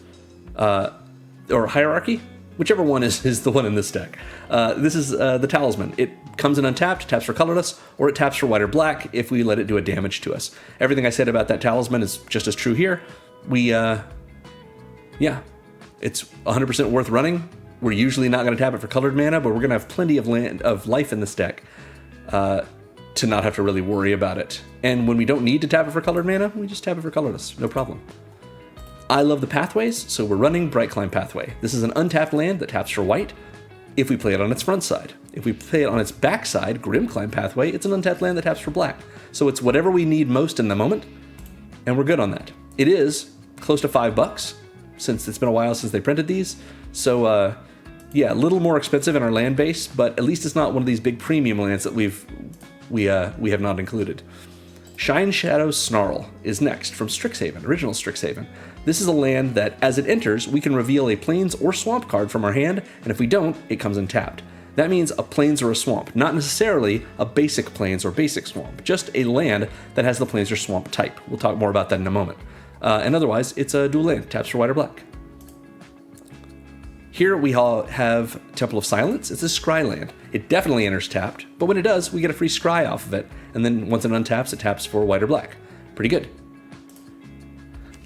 Or Hierarchy. whichever one is the one in this deck. This is the Talisman. It comes in untapped, taps for colorless, or it taps for white or black if we let it do a damage to us. Everything I said about that Talisman is just as true here. Yeah, it's 100% worth running. We're usually not going to tap it for colored mana, but we're going to have plenty of life in this deck to not have to really worry about it. And when we don't need to tap it for colored mana, we just tap it for colorless, no problem. I love the pathways, so we're running Bright Climb Pathway. This is an untapped land that taps for white if we play it on its front side. If we play it on its back side, Grim Climb Pathway, it's an untapped land that taps for black. So it's whatever we need most in the moment, and we're good on that. It is close to $5, since it's been a while since they printed these. So yeah, a little more expensive in our land base, but at least it's not one of these big premium lands that we have not included. Shine Shadow Snarl is next from Strixhaven, original Strixhaven. This is a land that, as it enters, we can reveal a Plains or Swamp card from our hand, and if we don't, it comes untapped. That means a Plains or a Swamp, not necessarily a basic Plains or basic Swamp, just a land that has the Plains or Swamp type. We'll talk more about that in a moment. And otherwise, it's a dual land, taps for white or black. Here we have Temple of Silence. It's a scry land. It definitely enters tapped, but when it does, we get a free scry off of it, and then once it untaps, it taps for white or black. Pretty good.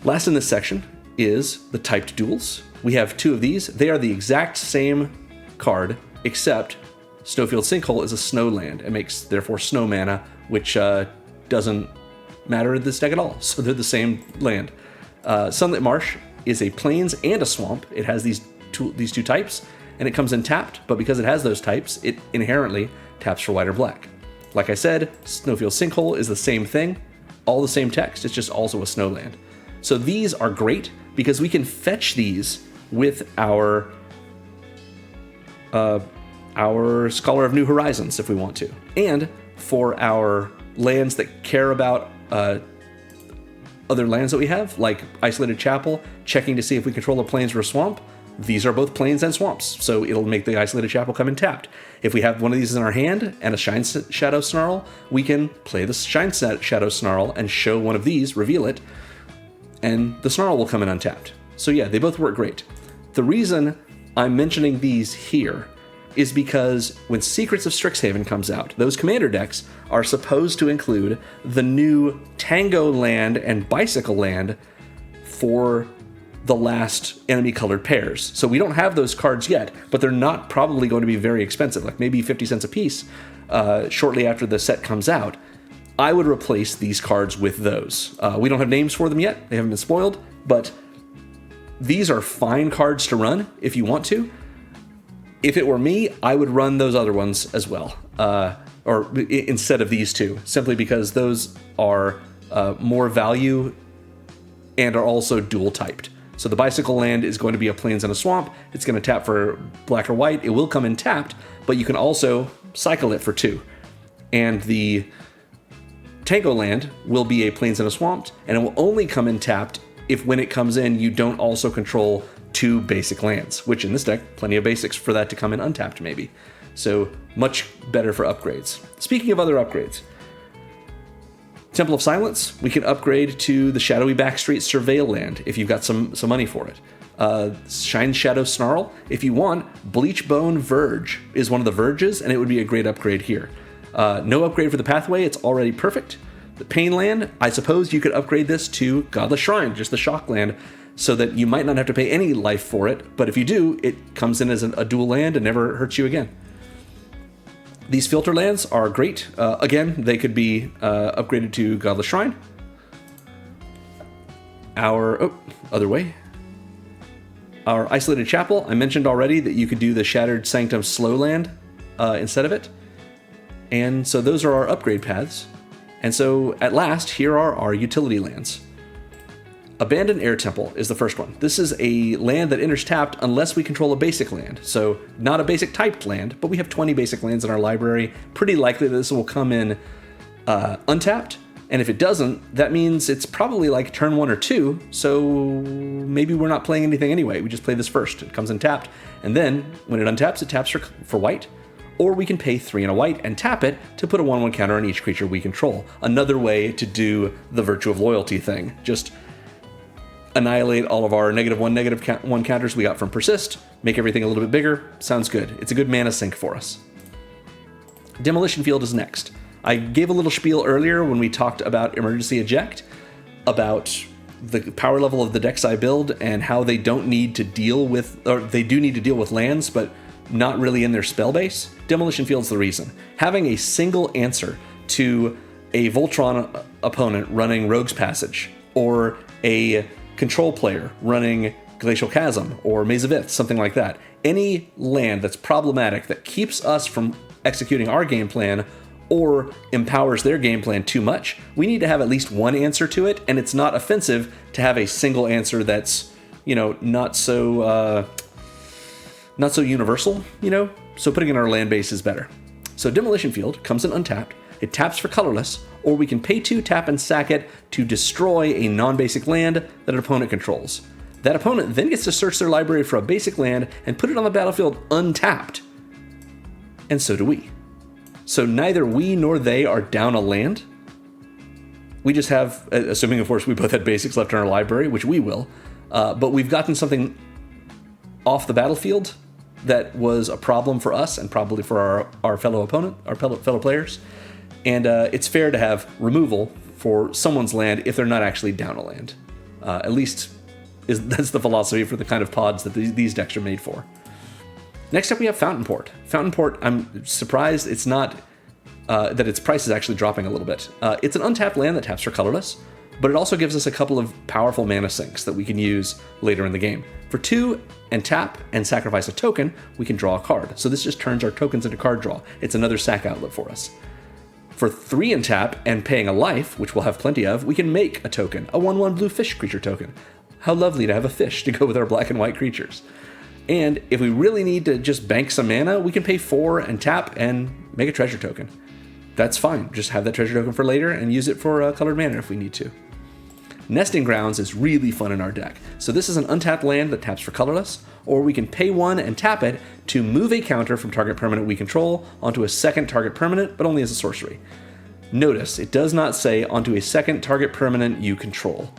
Last in this section is the typed duels. We have 2 of these. They are the exact same card, except Snowfield Sinkhole is a snow land. It makes, therefore, snow mana, which doesn't matter in this deck at all, so they're the same land. Sunlit Marsh is a Plains and a Swamp. It has these two types, and it comes in tapped, but because it has those types, it inherently taps for white or black. Like I said, Snowfield Sinkhole is the same thing, all the same text, it's just also a snow land. So these are great because we can fetch these with our Scholar of New Horizons if we want to. And for our lands that care about other lands that we have, like Isolated Chapel, checking to see if we control a Plains or a Swamp, these are both Plains and Swamps, so it'll make the Isolated Chapel come in tapped. If we have one of these in our hand and a Shine Shadow Snarl, we can play the Shine Shadow Snarl and show one of these, reveal it, and the Snarl will come in untapped. So yeah, they both work great. The reason I'm mentioning these here is because when Secrets of Strixhaven comes out, those commander decks are supposed to include the new Tango land and Bicycle land for the last enemy colored pairs. So we don't have those cards yet, but they're not probably going to be very expensive, like maybe 50 cents a piece shortly after the set comes out. I would replace these cards with those. We don't have names for them yet, they haven't been spoiled, but these are fine cards to run if you want to. If it were me, I would run those other ones as well, or instead of these two, simply because those are more value and are also dual typed. So the Bicycle land is going to be a Plains and a Swamp. It's going to tap for black or white. It will come in tapped, but you can also cycle it for 2. And the Tango land will be a Plains and a Swamp, and it will only come in tapped if when it comes in, you don't also control 2 basic lands, which in this deck, plenty of basics for that to come in untapped maybe. So much better for upgrades. Speaking of other upgrades, Temple of Silence, we can upgrade to the Shadowy Backstreet Surveil land if you've got some money for it. Shine Shadow Snarl, if you want, Bleachbone Verge is one of the Verges, and it would be a great upgrade here. No upgrade for the Pathway, it's already perfect. The Pain land, I suppose you could upgrade this to Godless Shrine, just the Shock land, so that you might not have to pay any life for it, but if you do, it comes in as a dual land and never hurts you again. These filter lands are great. Again, they could be upgraded to Godless Shrine. Other way. Our Isolated Chapel, I mentioned already that you could do the Shattered Sanctum slow land instead of it. And so those are our upgrade paths. And so at last, here are our utility lands. Abandoned Air Temple is the first one. This is a land that enters tapped unless we control a basic land. So not a basic typed land, but we have 20 basic lands in our library. Pretty likely that this will come in untapped. And if it doesn't, that means it's probably like turn 1 or 2. So maybe we're not playing anything anyway. We just play this first. It comes in tapped. And then when it untaps, it taps for white. Or we can pay 3 and a white and tap it to put a 1/1 counter on each creature we control. Another way to do the Virtue of Loyalty thing. Just annihilate all of our -1, -1 counters we got from Persist, make everything a little bit bigger. Sounds good. It's a good mana sink for us. Demolition Field is next. I gave a little spiel earlier when we talked about Emergency Eject, about the power level of the decks I build and how they don't need to deal with, or they do need to deal with lands, but not really in their spell base. Demolition Field's the reason. Having a single answer to a Voltron opponent running Rogue's Passage, or a control player running Glacial Chasm or Maze of Ith, something like that. Any land that's problematic that keeps us from executing our game plan or empowers their game plan too much, we need to have at least one answer to it, and it's not offensive to have a single answer that's, not so universal, So putting it in our land base is better. So Demolition Field comes in untapped. It taps for colorless, or we can pay 2, tap, and sack it to destroy a non-basic land that an opponent controls. That opponent then gets to search their library for a basic land and put it on the battlefield untapped. And so do we. So neither we nor they are down a land. We just have, assuming of course we both had basics left in our library, which we will, but we've gotten something off the battlefield that was a problem for us and probably for our fellow opponent, our fellow players. And it's fair to have removal for someone's land if they're not actually down a land. At least that's the philosophy for the kind of pods that these decks are made for. Next up, we have Fountain Port. Fountain Port, I'm surprised it's not, that its price is actually dropping a little bit. It's an untapped land that taps for colorless, but it also gives us a couple of powerful mana sinks that we can use later in the game. For 2 and tap and sacrifice a token, we can draw a card. So this just turns our tokens into card draw. It's another sack outlet for us. For 3 and tap and paying a life, which we'll have plenty of, we can make a token, a 1/1 blue fish creature token. How lovely to have a fish to go with our black and white creatures. And if we really need to just bank some mana, we can pay 4 and tap and make a treasure token. That's fine. Just have that treasure token for later and use it for colored mana if we need to. Nesting Grounds is really fun in our deck. So this is an untapped land that taps for colorless, or we can pay 1 and tap it to move a counter from target permanent we control onto a second target permanent, but only as a sorcery. Notice, it does not say onto a second target permanent you control.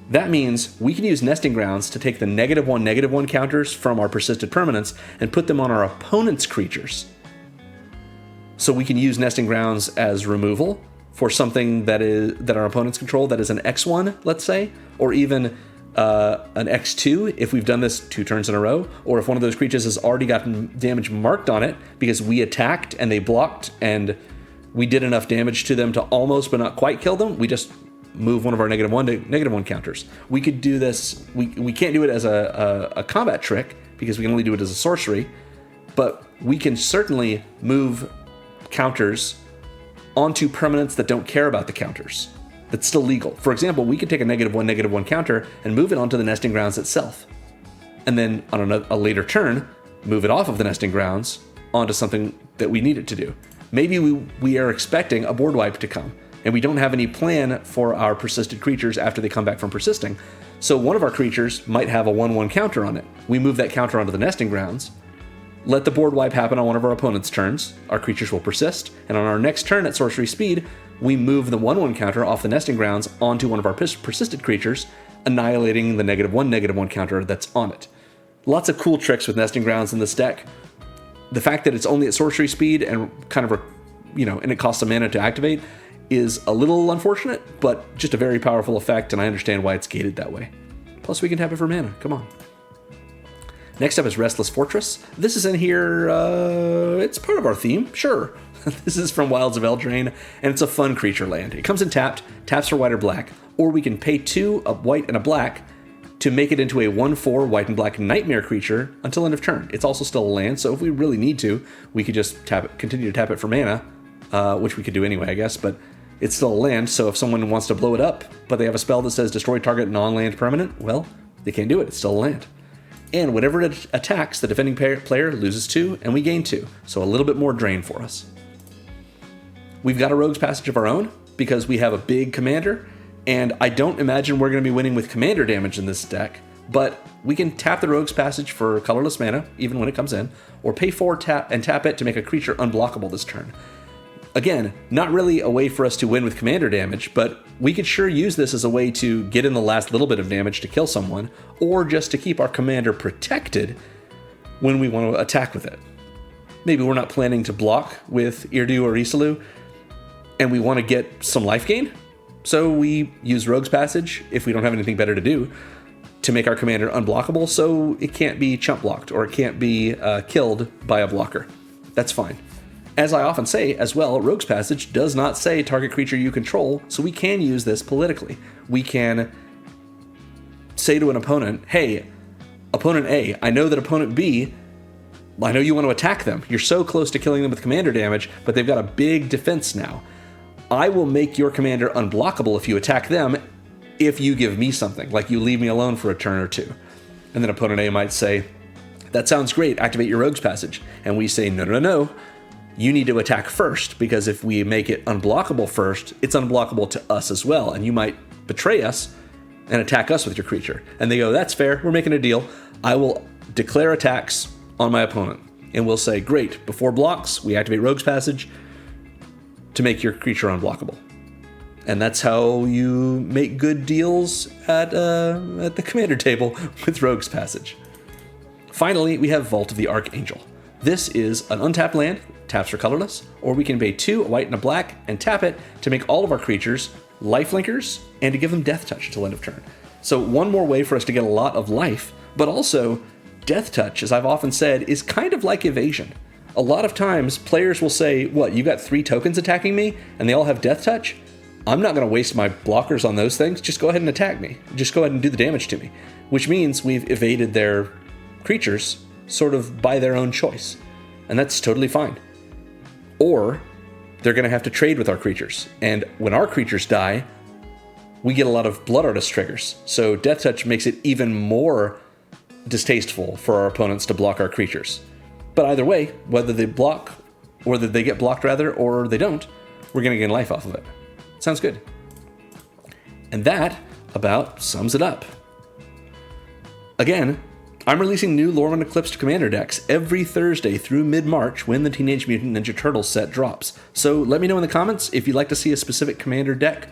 That means we can use Nesting Grounds to take the -1/-1 counters from our persisted permanents and put them on our opponent's creatures. So we can use Nesting Grounds as removal for something that our opponents control that is an X1, let's say, or even an X2 if we've done this 2 turns in a row, or if one of those creatures has already gotten damage marked on it because we attacked and they blocked and we did enough damage to them to almost but not quite kill them, we just move one of our -1 to -1 counters. We could do this, we can't do it as a combat trick because we can only do it as a sorcery, but we can certainly move counters onto permanents that don't care about the counters. That's still legal. For example, we could take a -1/-1 counter and move it onto the Nesting Grounds itself. And then on a later turn, move it off of the Nesting Grounds onto something that we need it to do. Maybe we are expecting a board wipe to come, and we don't have any plan for our persisted creatures after they come back from persisting. So one of our creatures might have a 1/1 counter on it. We move that counter onto the Nesting Grounds, let the board wipe happen on one of our opponent's turns, our creatures will persist, and on our next turn at sorcery speed, we move the 1/1 counter off the Nesting Grounds onto one of our persisted creatures, annihilating the -1/-1 counter that's on it. Lots of cool tricks with Nesting Grounds in this deck. The fact that it's only at sorcery speed and and it costs some mana to activate is a little unfortunate, but just a very powerful effect, and I understand why it's gated that way. Plus we can tap it for mana, come on. Next up is Restless Fortress. This is in here, it's part of our theme, sure. This is from Wilds of Eldraine, and it's a fun creature land. It comes in tapped, taps for white or black, or we can pay 2, a white and a black, to make it into a 1/4 white and black nightmare creature until end of turn. It's also still a land, so if we really need to, we could just continue to tap it for mana, which we could do anyway, I guess, but it's still a land, so if someone wants to blow it up, but they have a spell that says destroy target non-land permanent, well, they can't do it, it's still a land. And whenever it attacks, the defending player loses 2, and we gain 2, so a little bit more drain for us. We've got a Rogue's Passage of our own, because we have a big commander, and I don't imagine we're going to be winning with commander damage in this deck, but we can tap the Rogue's Passage for colorless mana, even when it comes in, or pay 4 tap and tap it to make a creature unblockable this turn. Again, not really a way for us to win with commander damage, but we could sure use this as a way to get in the last little bit of damage to kill someone, or just to keep our commander protected when we want to attack with it. Maybe we're not planning to block with Eirdu or Isilu, and we want to get some life gain, so we use Rogue's Passage if we don't have anything better to do to make our commander unblockable, so it can't be chump blocked or it can't be killed by a blocker. That's fine. As I often say as well, Rogue's Passage does not say target creature you control, so we can use this politically. We can say to an opponent, hey, opponent A, I know that opponent B, I know you want to attack them. You're so close to killing them with commander damage, but they've got a big defense now. I will make your commander unblockable if you attack them, if you give me something, like you leave me alone for a turn or two. And then opponent A might say, that sounds great, activate your Rogue's Passage. And we say, no, no, no. You need to attack first, because if we make it unblockable first, it's unblockable to us as well, and you might betray us and attack us with your creature. And they go, that's fair, we're making a deal. I will declare attacks on my opponent, and we'll say, great, before blocks, we activate Rogue's Passage to make your creature unblockable. And that's how you make good deals at the commander table with Rogue's Passage. Finally, we have Vault of the Archangel. This is an untapped land, taps for colorless, or we can pay 2, a white and a black, and tap it to make all of our creatures lifelinkers and to give them death touch until end of turn. So one more way for us to get a lot of life, but also death touch, as I've often said, is kind of like evasion. A lot of times players will say, what, you got 3 tokens attacking me and they all have death touch? I'm not going to waste my blockers on those things. Just go ahead and attack me. Just go ahead and do the damage to me. Which means we've evaded their creatures sort of by their own choice. And that's totally fine. Or they're going to have to trade with our creatures. And when our creatures die, we get a lot of Blood Artist triggers. So Death Touch makes it even more distasteful for our opponents to block our creatures. But either way, whether they block, or whether they get blocked rather, or they don't, we're going to gain life off of it. Sounds good. And that about sums it up. Again, I'm releasing new Lorwyn Eclipsed commander decks every Thursday through mid-March when the Teenage Mutant Ninja Turtles set drops. So let me know in the comments if you'd like to see a specific commander deck,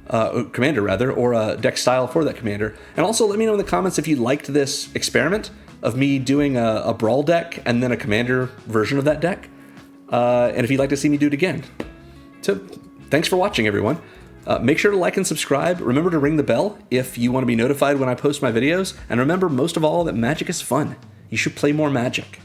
or a deck style for that commander. And also let me know in the comments if you liked this experiment of me doing a Brawl deck and then a commander version of that deck. And if you'd like to see me do it again. So thanks for watching, everyone. Make sure to like and subscribe. Remember to ring the bell if you want to be notified when I post my videos. And remember, most of all, that Magic is fun. You should play more Magic.